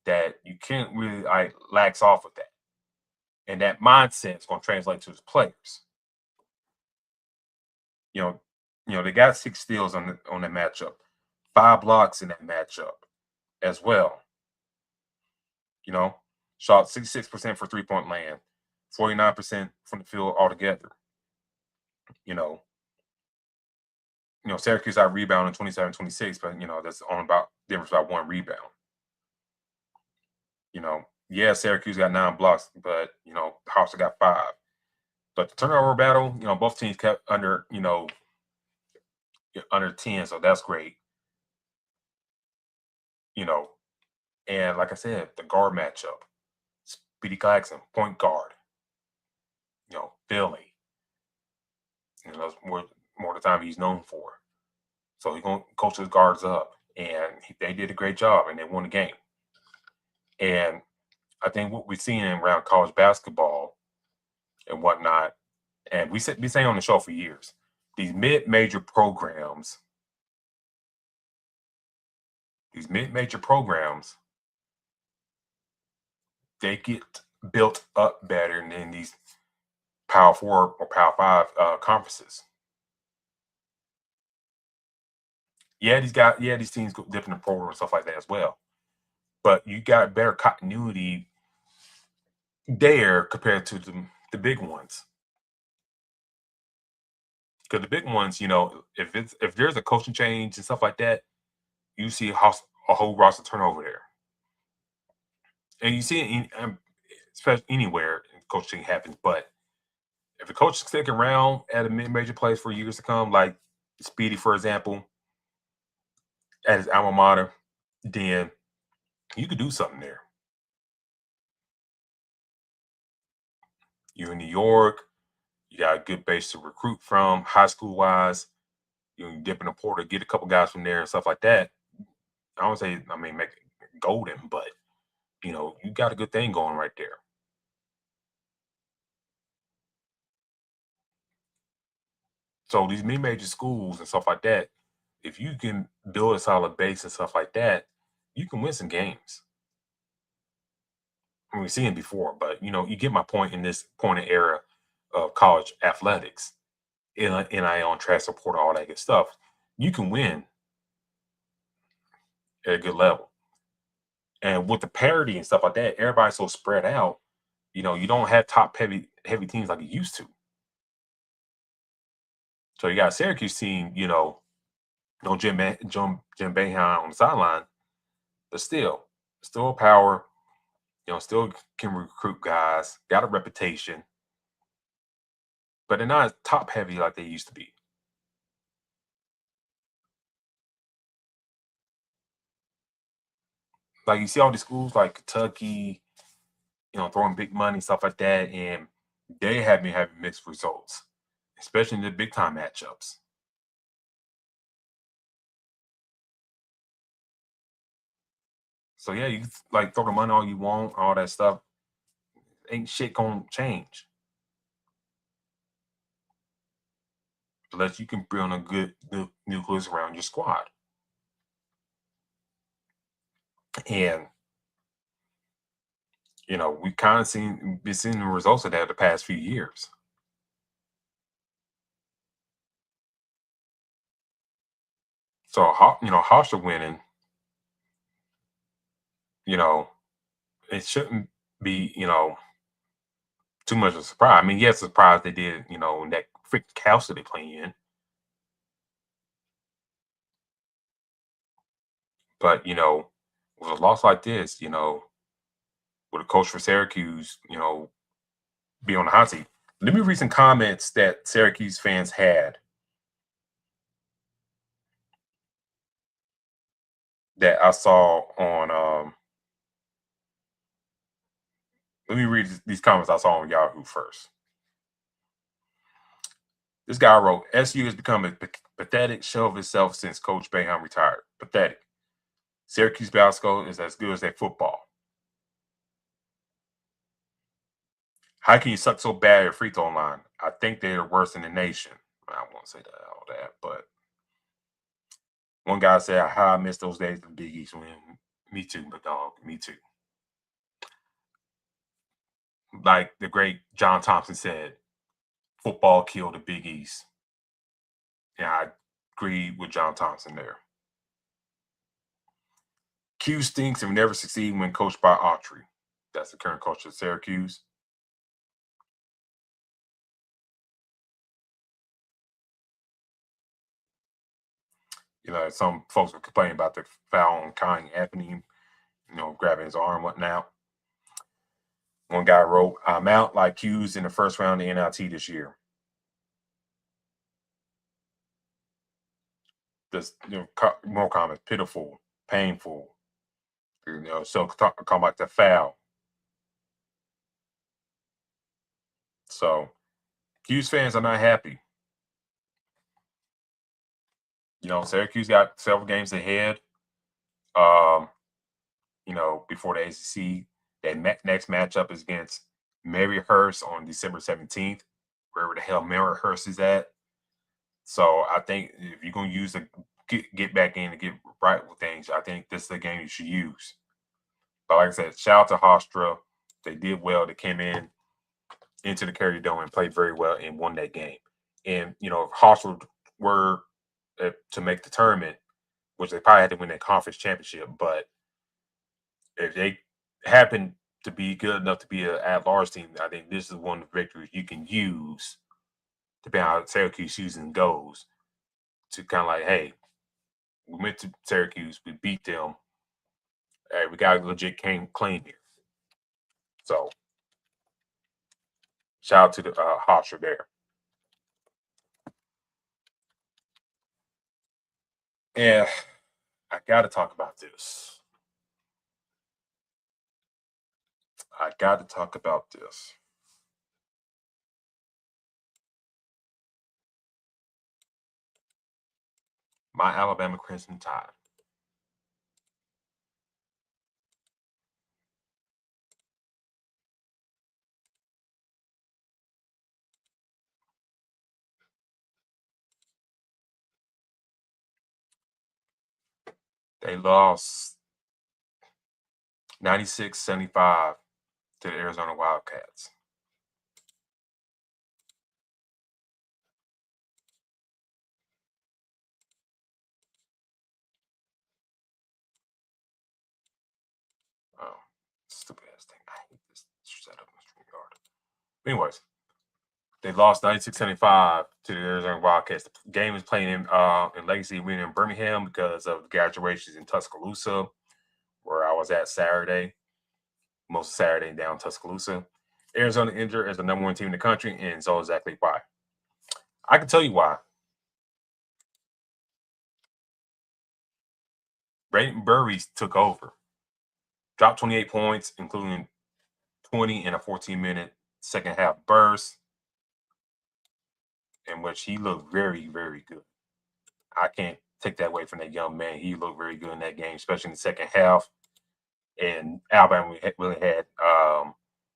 that you can't really like lax off with that, and that mindset is going to translate to his players. You know they got 6 steals on that matchup, 5 blocks in that matchup as well. You know, shot 66% for 3-point land, 49% from the field altogether. You know, Syracuse out rebounding 27-26, but that's on about difference about 1 rebound. Yeah, Syracuse got 9 blocks, but Hofstra got 5. But the turnover battle, both teams kept under, under 10, so that's great. And like I said, the guard matchup, Speedy Claxton, point guard, Philly. That's more the time he's known for. So he's going to coach his guards up, and they did a great job, and they won the game. And I think what we've seen around college basketball and whatnot, and we've been saying on the show for years, these mid-major programs, they get built up better than these Power 4 or Power 5 conferences. These teams go dip in the program and stuff like that as well. But you got better continuity there compared to the big ones. Because the big ones, if there's a coaching change and stuff like that, you see a whole roster turnover there. And you see it especially anywhere coaching happens. But if the coach is sticking around at a mid-major place for years to come, like Speedy, for example, at his alma mater, then you could do something there. You're in New York. You got a good base to recruit from, high school-wise. You can dip in the portal, get a couple guys from there and stuff like that. I don't say, make it golden, but, you got a good thing going right there. So these mid-major schools and stuff like that, if you can build a solid base and stuff like that, you can win some games. We've seen it before, but, you get my point in this point of era of college athletics, NIL and transfer portal, all that good stuff. You can win at a good level. And with the parity and stuff like that, everybody's so spread out, you don't have top heavy teams like you used to. So you got a Syracuse team, Jim Boeheim on the sideline, but still a power, still can recruit guys, got a reputation, but they're not as top heavy like they used to be. Like you see all these schools like Kentucky, throwing big money, stuff like that, and they have been having mixed results, especially in the big time matchups. So yeah, you like throw the money all you want, all that stuff. Ain't shit gonna change unless you can build a good nucleus around your squad. And we kind of been seeing the results of that the past few years. So Hofstra winning, it shouldn't be too much of a surprise. I mean, yes, surprise they did, in that freaking house that they play in. But with a loss like this, with a coach for Syracuse, be on the hot seat. Let me read some comments that Syracuse fans had that I saw on. Let me read these comments I saw on Yahoo first. This guy wrote, SU has become a pathetic show of itself since Coach Boeheim retired. Pathetic. Syracuse basketball is as good as their football. How can you suck so bad at free throw line? I think they're worse in the nation. I won't say all that, but one guy said, how I miss those days of the Big East win. Me too, but dog, me too. Like the great John Thompson said, football killed the Big East. Yeah, I agree with John Thompson there. Q stinks and never succeed when coached by Autry. That's the current coach of Syracuse. Some folks were complaining about the foul on Kanye Anthony, grabbing his arm, whatnot. One guy wrote, I'm out like Q's in the first round of the NIT this year. Just, more comments, pitiful, painful. So talk about the foul. So Q's fans are not happy. Syracuse got several games ahead. Before the ACC, that next matchup is against Maryhurst on December 17th, wherever the hell Maryhurst is at. So I think if you're going to use get back in and get right with things, I think this is the game you should use. But like I said, shout out to Hofstra. They did well. They came into the Carrier Dome and played very well and won that game. And, if Hofstra were to make the tournament, which they probably had to win that conference championship, but if they happen to be good enough to be an at-large team, I think this is one of the victories you can use to be how Syracuse season goes to kind of like, hey, we went to Syracuse, we beat them. Hey, we got a legit claim here. So, shout out to the Hofstra there. And I got to talk about this. My Alabama Crimson Tide. They lost 96-75 to the Arizona Wildcats. Oh, stupid ass thing. I hate this setup in the yard. Anyways, they lost 96-75 to the Arizona Wildcats. The game is playing in Legacy Arena in Birmingham because of graduations in Tuscaloosa, where I was at Saturday. most Saturday down in Tuscaloosa. Arizona injured as the number 1 team in the country, and so exactly why. I can tell you why. Brayton Burries took over, dropped 28 points, including 20 in a 14-minute second half burst, in which he looked very, very good. I can't take that away from that young man. He looked very good in that game, especially in the second half. And Alabama really had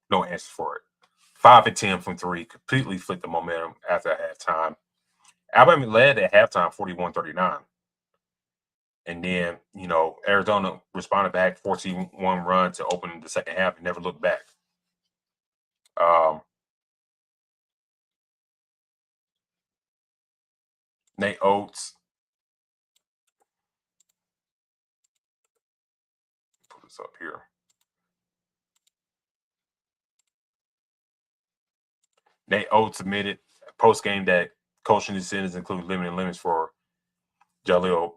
no answer for it. 5 and 10 from 3, completely flipped the momentum after halftime. Alabama led at halftime 41-39. And then, Arizona responded back, 14-1 run to open the second half and never looked back. Nate Oates. Put this up here. Nate Oates admitted post-game that coaching decisions include limiting limits for Jaleel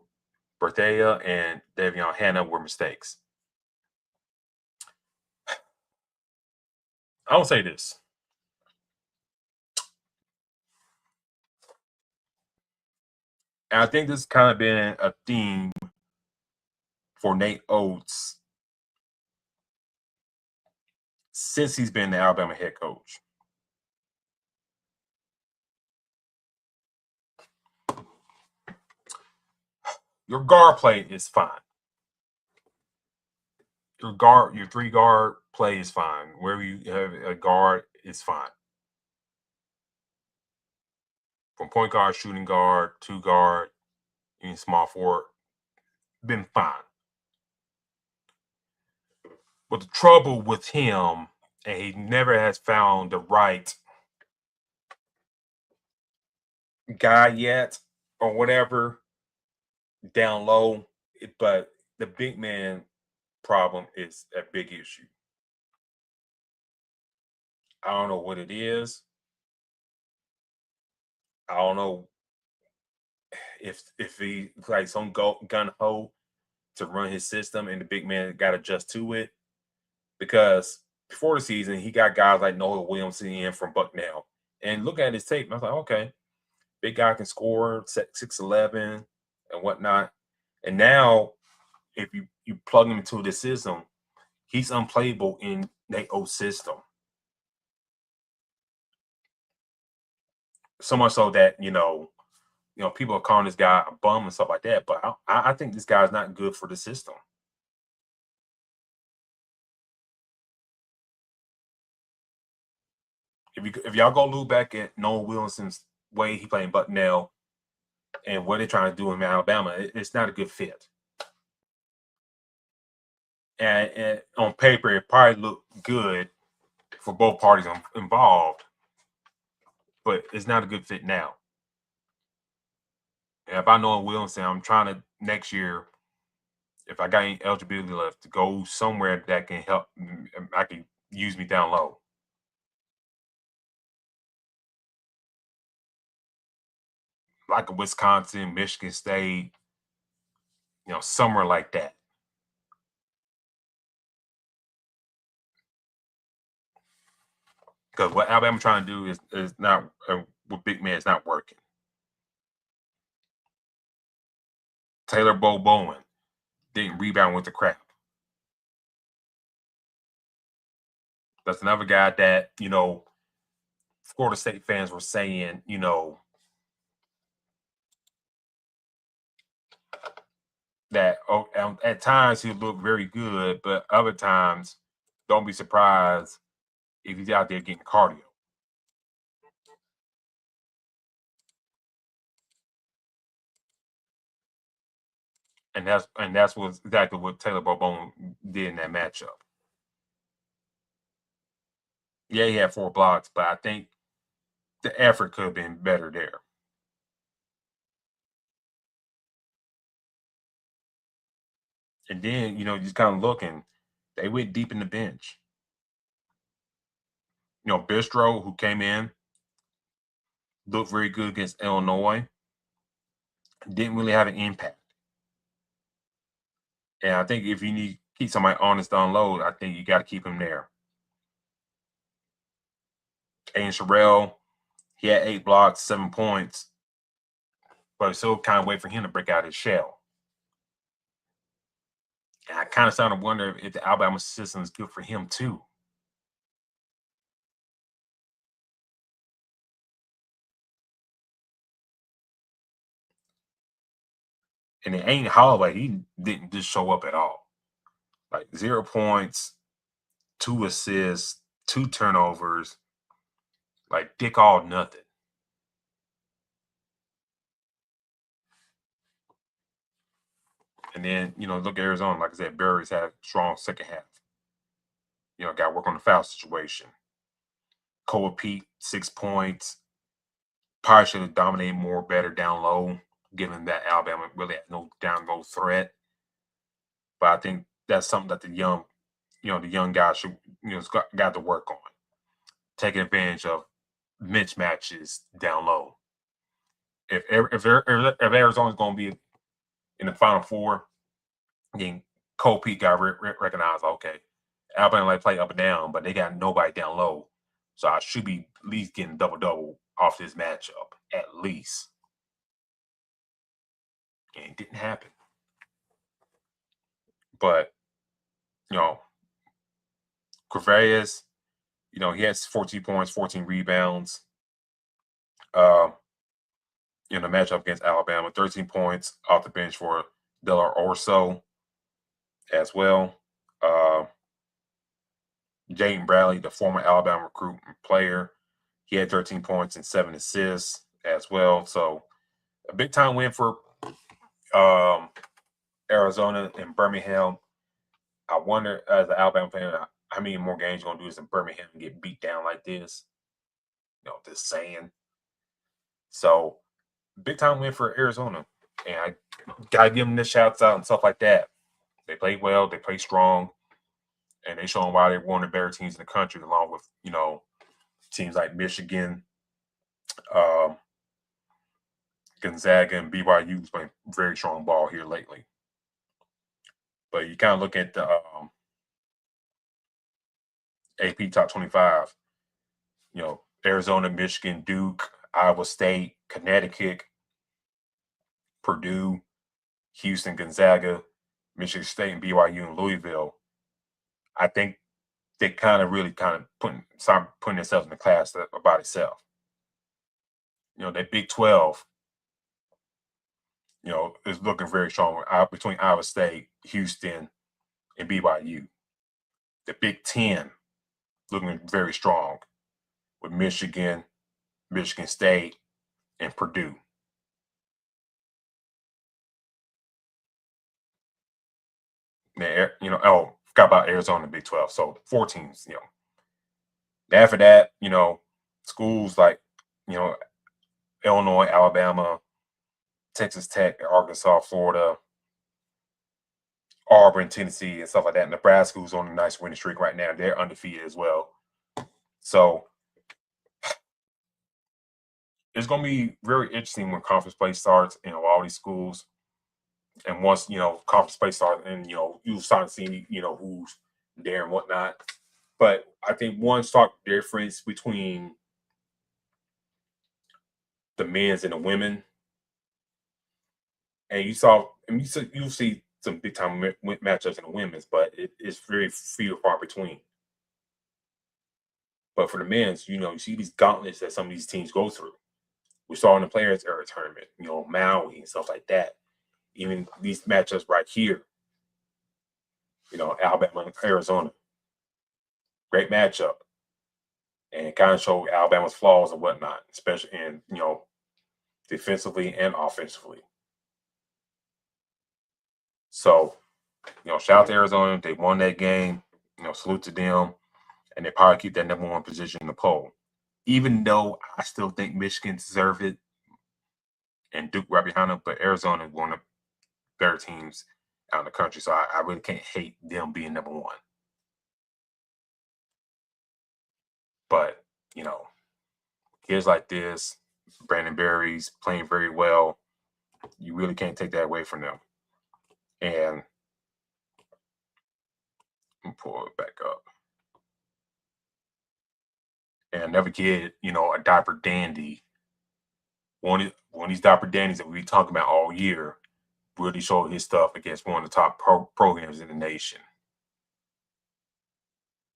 Berthea and Davion Hannah were mistakes. I will say this. And I think this has kind of been a theme for Nate Oates since he's been the Alabama head coach. Your guard play is fine. Your 3-guard play is fine. Wherever you have a guard, it's fine. From point guard, shooting guard, 2-guard, even small forward, been fine. But the trouble with him, and he never has found the right guy yet, or whatever, down low. But the big man problem is a big issue. I don't know what it is. I don't know if he like some gun ho to run his system, and the big man got to adjust to it. Because before the season, he got guys like Noah Williamson in from Bucknell, and look at his tape. I was like, okay, big guy can score, 6'11" and whatnot. And now, if you plug him into the system, he's unplayable in Nate Oates' system. So much so that people are calling this guy a bum and stuff like that. But I think this guy's not good for the system. If y'all go look back at Noah Wilson's way he played in Bucknell and what they're trying to do in Alabama, it's not a good fit. And on paper, it probably looked good for both parties involved, but it's not a good fit now. And if I know Wilson, I'm trying to next year, if I got any eligibility left, to go somewhere that can help, I can use me down low. Like a Wisconsin, Michigan State, somewhere like that. Because what Alabama trying to do is not with big man is not working. Taylor Bowen didn't rebound with the crap. That's another guy that Florida State fans were saying that at times he looked very good, but other times don't be surprised if he's out there getting cardio. And that's exactly what Taylor Bowen did in that matchup. Yeah, he had 4 blocks, but I think the effort could have been better there. And then, just kind of looking, they went deep in the bench. Bistro, who came in, looked very good against Illinois, didn't really have an impact. And I think if you need keep somebody honest to unload, I think you got to keep him there. Aiden Sherrill, he had 8 blocks, 7 points, but it's still kind of wait for him to break out his shell. And I kind of started to wonder if the Alabama system is good for him too. And it ain't Holloway. He didn't just show up at all. Like 0 points, 2 assists, 2 turnovers, like dick all nothing. And then, look at Arizona. Like I said, Barry's had a strong second half. Got to work on the foul situation. Cole Pete, 6 points. Probably should have dominated more, better down low, given that Alabama really had no down low threat. But I think that's something that the young guys should, got to work on. Taking advantage of mismatches down low. If Arizona's going to be in the Final Four, then Cole Pete got recognized. Okay, Alabama like play up and down, but they got nobody down low, so I should be at least getting double off this matchup at least. And it didn't happen. But Corvallis, he has 14 points, 14 rebounds. In the matchup against Alabama, 13 points off the bench for Della Orso as well. Jaden Bradley, the former Alabama recruit and player, he had 13 points and 7 assists as well. So a big time win for Arizona and Birmingham. I wonder, as an Alabama fan, how many more games you're going to do this in Birmingham and get beat down like this? Just saying. So big time win for Arizona. And I got to give them the shouts out and stuff like that. They played well. They played strong. And they showing why they're one of the better teams in the country, along with, teams like Michigan, Gonzaga, and BYU is playing very strong ball here lately. But you kind of look at the AP Top 25, Arizona, Michigan, Duke, Iowa State, Connecticut, Purdue, Houston, Gonzaga, Michigan State, and BYU and Louisville. I think they really start putting themselves in the class about itself. That Big 12, is looking very strong between Iowa State, Houston, and BYU. The Big 10 looking very strong with Michigan, Michigan State, and Purdue. Forgot about Arizona, Big 12. So 4 teams, After that, schools like, Illinois, Alabama, Texas Tech, Arkansas, Florida, Auburn, Tennessee, and stuff like that. Nebraska, who's on a nice winning streak right now, they're undefeated as well. So it's going to be very interesting when conference play starts, all these schools. And once, conference play starts and, you start seeing, who's there and whatnot. But I think one stark difference between the men's and the women, and you see some big time matchups in the women's, but it's very few and far between. But for the men's, you see these gauntlets that some of these teams go through. We saw in the Players Era tournament, Maui and stuff like that. Even these matchups right here, Alabama and Arizona. Great matchup. And it kind of showed Alabama's flaws and whatnot, especially in, defensively and offensively. So, shout out to Arizona. They won that game. Salute to them. And they probably keep that number 1 position in the poll. Even though I still think Michigan deserved it and Duke right behind them, but Arizona is one of the better teams out in the country. So I really can't hate them being number 1. But, kids like this, Brandon Berry's playing very well. You really can't take that away from them. And pull it back up. And another kid, a diaper dandy. One of these diaper dandies that we be talking about all year really showed his stuff against one of the top programs in the nation.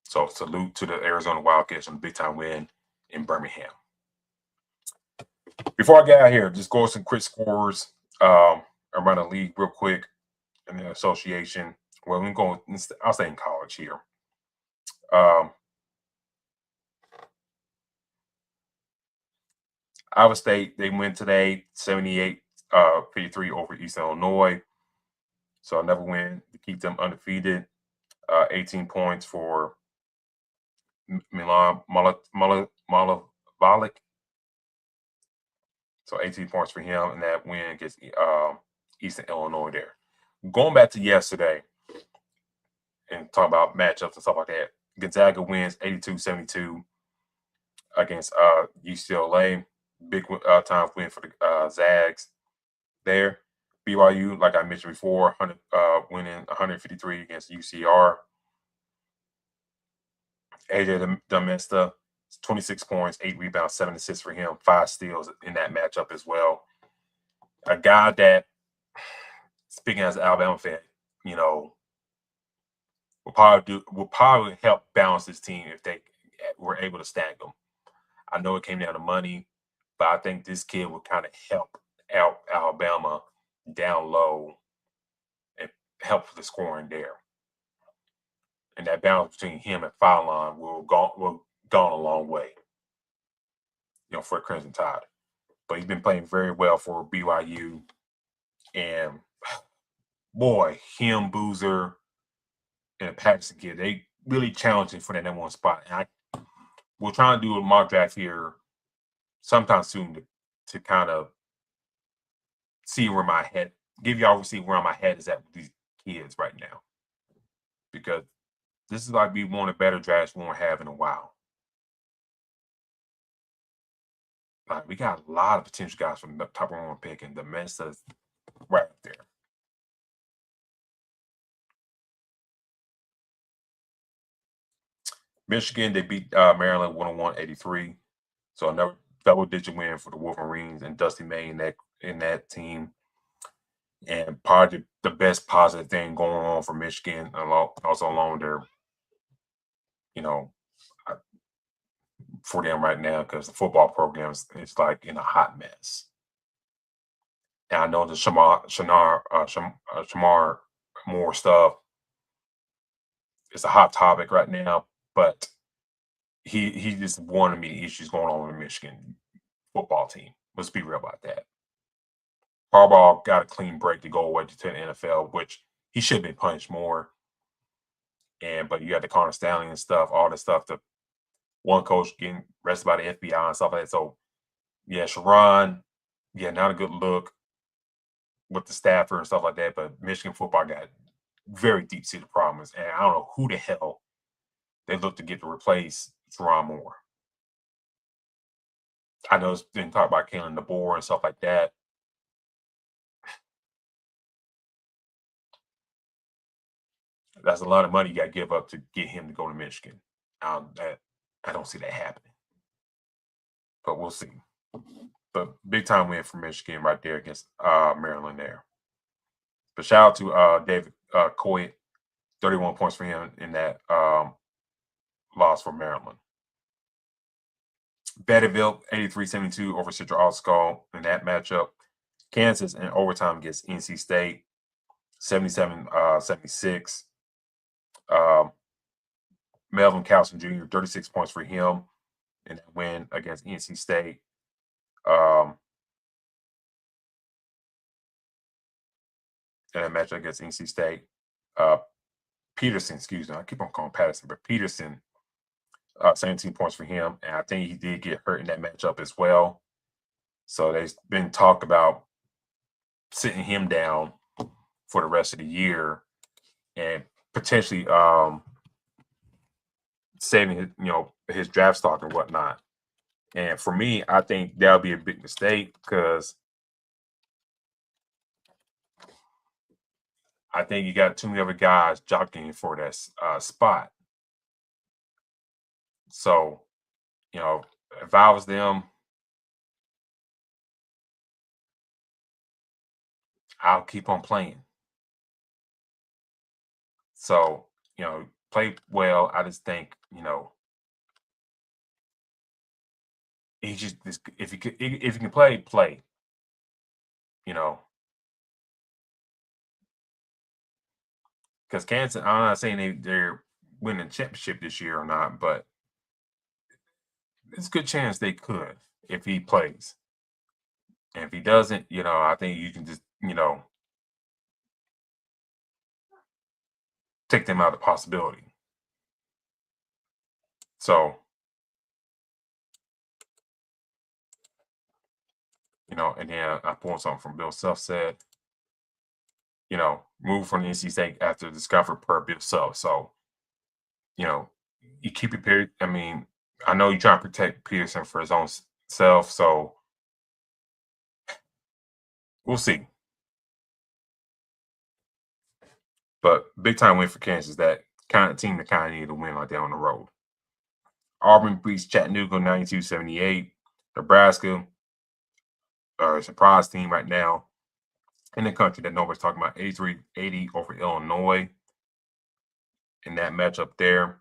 So salute to the Arizona Wildcats on the big-time win in Birmingham. Before I get out here, just go with some quick scores around the league real quick in the association. Well, I'll stay in college here. Iowa State, they win today, 78-53 over Eastern Illinois. So another win to keep them undefeated. 18 points for Milan Malavalik. So 18 points for him, and that win against Eastern Illinois there. Going back to yesterday and talk about matchups and stuff like that, Gonzaga wins 82-72 against UCLA. Big time win for the Zags there. BYU, like I mentioned before, winning 153 against UCR. AJ Demesta, 26 points, 8 rebounds, 7 assists for him, 5 steals in that matchup as well. A guy that, speaking as an Alabama fan, will probably help balance this team if they were able to stack them. I know it came down to money, but I think this kid would kind of help out Alabama down low and help with the scoring there. And that balance between him and Fallon will gone a long way, for the Crimson Tide. But he's been playing very well for BYU. And boy, him, Boozer, and Patterson kid, they really challenging for that number one spot. And we're trying to do a mock draft here sometime soon to kind of see where my head, give y'all see where my head is at with these kids right now. Because this is like one of the better drafts we won't have in a while. Like, we got a lot of potential guys from the top 1 pick, and the Mensa's right up there. Michigan, they beat Maryland 101-83. So another double-digit win for the Wolverines and Dusty May in that team. And probably the best positive thing going on for Michigan, also along their, for them right now, because the football program is like in a hot mess. And I know the Shamar Moore stuff is a hot topic right now, but he just one of the issues going on with the Michigan football team. Let's be real about that. Harbaugh got a clean break to go away to the NFL, which he should have been punished more. But you got the Connor Stanley and stuff, all this stuff. The one coach getting arrested by the FBI and stuff like that. So, yeah, Sharon, not a good look with the staffer and stuff like that. But Michigan football got very deep-seated problems. And I don't know who the hell they look to get to replace Sharon Moore. I know it's been talked about Kalen DeBoer and stuff like that. That's a lot of money you got to give up to get him to go to Michigan. I don't see that happening. But we'll see. But big time win for Michigan right there against Maryland there. But shout out to David Coit, 31 points for him in that loss for Maryland. Bettyville, 83-72 over Central Arkansas in that matchup. Kansas in overtime against NC State, 77-76. Melvin Carlson Jr., 36 points for him in that win against NC State. In that matchup against NC State. Peterson, excuse me, I keep on calling Patterson, but Peterson, 17 points for him. And I think he did get hurt in that matchup as well. So they've been talked about sitting him down for the rest of the year and potentially saving his draft stock and whatnot. And for me, I think that would be a big mistake because I think you got too many other guys jockeying for that spot. So, if I was them, I'll keep on playing. So, play well. I just think, he just if you can play, because Kansas. I'm not saying they're winning the championship this year or not, but it's a good chance they could if he plays. And if he doesn't, I think you can just, take them out of the possibility. So, and then I pulled something from Bill Self said, move from the NC State after discovered per Bill Self. So, you keep it period. I mean, I know you're trying to protect Peterson for his own self, so we'll see. But big time win for Kansas. That kind of team that kind of needed to win like that on the road. Auburn beats Chattanooga 92-78. Nebraska, a surprise team right now in the country that nobody's talking about, 83-80 over Illinois in that matchup there.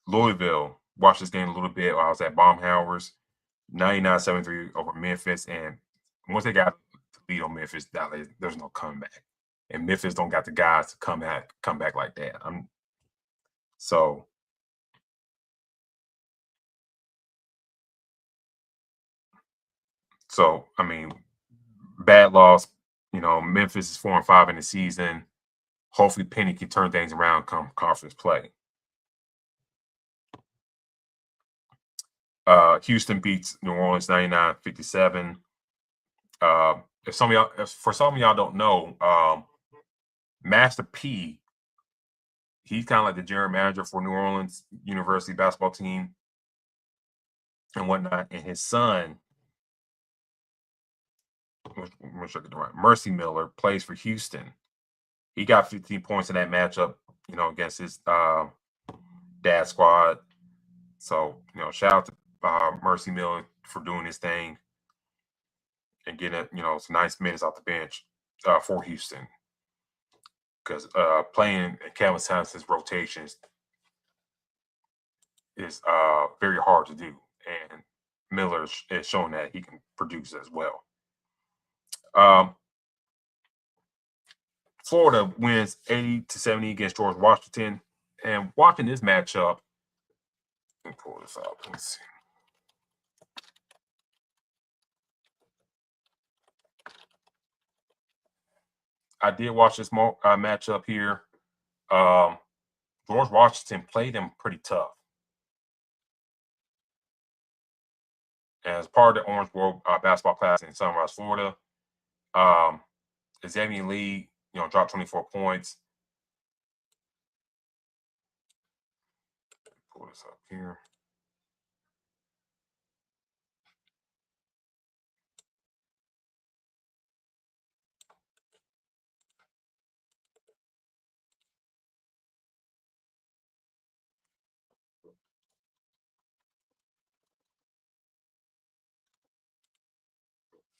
Louisville, watched this game a little bit while I was at Baumhauer's, 99-73 over Memphis. And once they got the lead on Memphis, there's no comeback. And Memphis don't got the guys to come back like that. So I mean, bad loss. Memphis is 4-5 in the season. Hopefully, Penny can turn things around come conference play. Houston beats New Orleans 99-57. For some of y'all don't know, Master P, he's kind of like the general manager for New Orleans University basketball team and whatnot. And his son, Mercy Miller, plays for Houston. He got 15 points in that matchup, against his dad squad. So, shout out to Mercy Miller for doing his thing and getting, some nice minutes off the bench for Houston. Because playing in Kevin Thompson's rotations is very hard to do. And Miller has shown that he can produce as well. Florida wins 80-70 against George Washington. And watching this matchup, let me pull this up. Let's see. I did watch this matchup here. George Washington played him pretty tough. As part of the Orange Bowl basketball class in Sunrise, Florida, Xavier Lee, dropped 24 points. Pull this up here.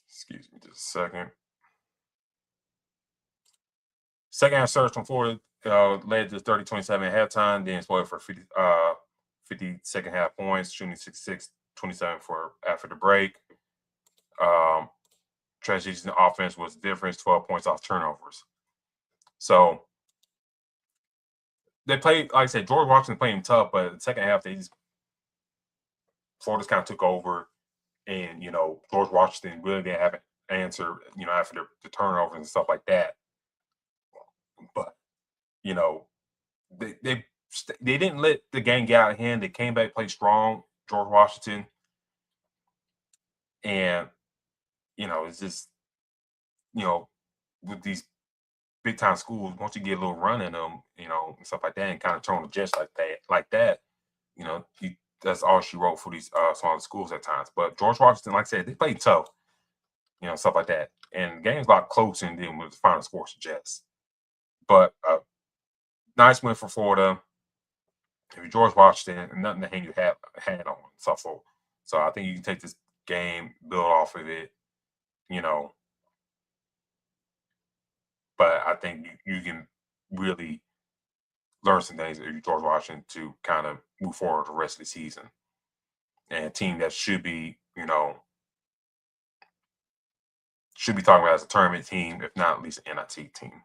Excuse me just a second. Second half surge from Florida led to 30-27 at halftime, then spoiled for 50 second half points, shooting 66-27 after the break. Transition offense was the difference, 12 points off turnovers. So they played, like I said, George Washington played him tough, but the second half, Florida's kind of took over. And, George Washington really didn't have an answer, after the turnovers and stuff like that. But, they didn't let the game get out of hand. They came back, played strong, George Washington. And, it's just, with these big time schools, once you get a little run in them, and stuff like that, and kind of turn the jets like that, that's all she wrote for these smaller schools at times. But George Washington, like I said, they played tough, stuff like that. And the game's a lot closer than what the final score suggests. But nice win for Florida. If you're George Washington, nothing to hang your hat on. So I think you can take this game, build off of it, But I think you can really learn some things if you're George Washington to kind of move forward the rest of the season. And a team that should be talking about as a tournament team, if not at least an NIT team.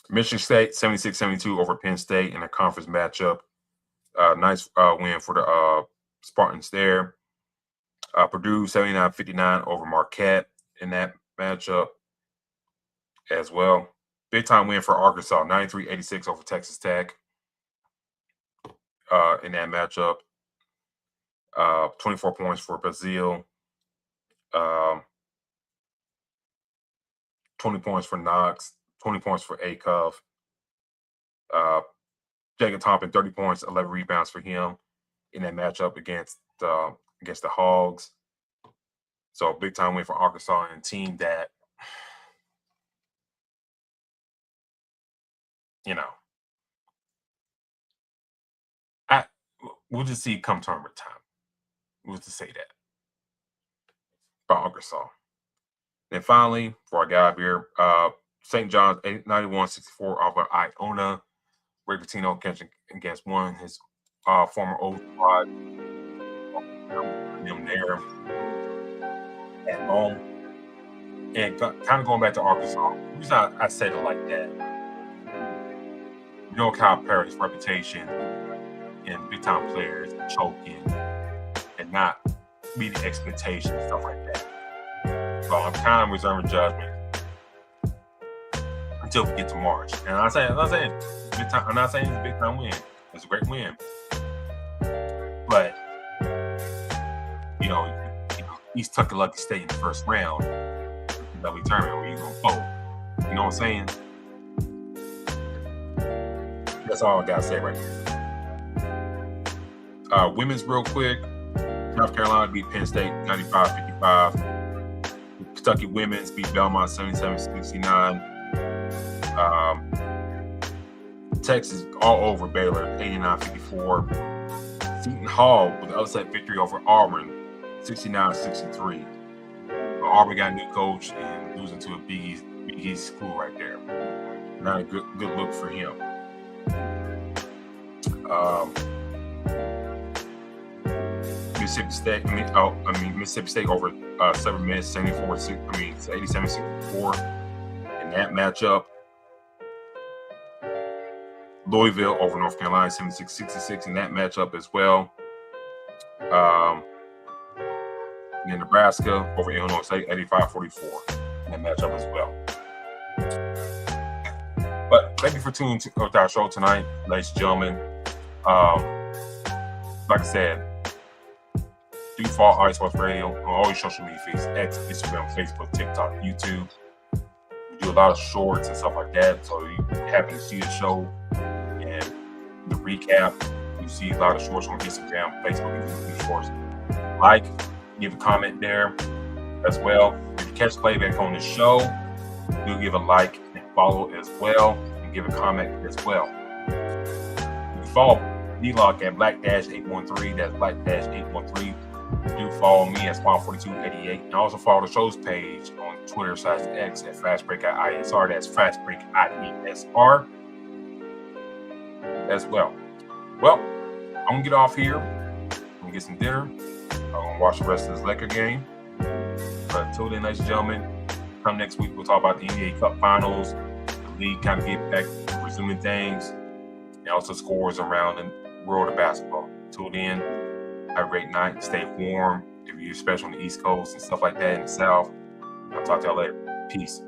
Michigan State 76-72 over Penn State in a conference matchup. Nice win for the Spartans there. Purdue 79-59 over Marquette in that matchup as well. Big time win for Arkansas 93-86 over Texas Tech in that matchup. 24 points for Brazil. 20 points for Knox. 20 points for Akov. Jacob Tompkins, 30 points, 11 rebounds for him in that matchup against the Hogs. So big time win for Arkansas and a team that, we'll just see come tournament time. We'll just say that about Arkansas. Then finally, for our guy here, St. John's 91-64 over Iona. Ray Pitino against one his former old squad. Them there at home. And kind of going back to Arkansas, the reason I said it like that, Kyle Perry's reputation and big time players choking and not meeting expectations and stuff like that. So I'm kind of reserving judgment until we get to March. And I'm not saying it's a big time win. It's a great win. But East Tuckalucky State in the first round, that'll be determined where you're gonna fold. You know what I'm saying? That's all I gotta say right here. Women's real quick. South Carolina beat Penn State 95-55. Kentucky women's beat Belmont 77-69. Texas all over Baylor 89-54. Seton Hall with an upset victory over Auburn 69-63. Auburn got a new coach and losing to a Big East school right there. Not a good look for him. Mississippi State over 7 minutes, 87-64 in that matchup. Louisville over North Carolina 76-66 in that matchup as well. And Nebraska over Illinois State 85-44 in that matchup as well. But thank you for tuning to our show tonight, ladies and gentlemen. Like I said, do follow Ice Sports Radio on all your social media feeds: X, Instagram, Facebook, TikTok, YouTube. We do a lot of shorts and stuff like that, so you happen to see the show and the recap. You see a lot of shorts on Instagram, Facebook, and YouTube shorts. Like, give a comment there as well. If you catch playback on the show, do give a like and follow as well, and give a comment as well. You can follow D-Locke at Black-813. That's Black-813. Do follow me at Spawn4288, and also follow the show's page on Twitter/X at FastBreak.ISR. That's FastBreak.IESR as well. Well, I'm gonna get off here. I'm gonna get some dinner. I'm gonna watch the rest of this Laker game. But until then, ladies and gentlemen, come next week, we'll talk about the NBA Cup Finals. The league kind of get back to resuming things, and also scores around the world of basketball. Until then, have a great night. Stay warm if you're especially on the East Coast and stuff like that in the South. I'll talk to y'all later. Peace.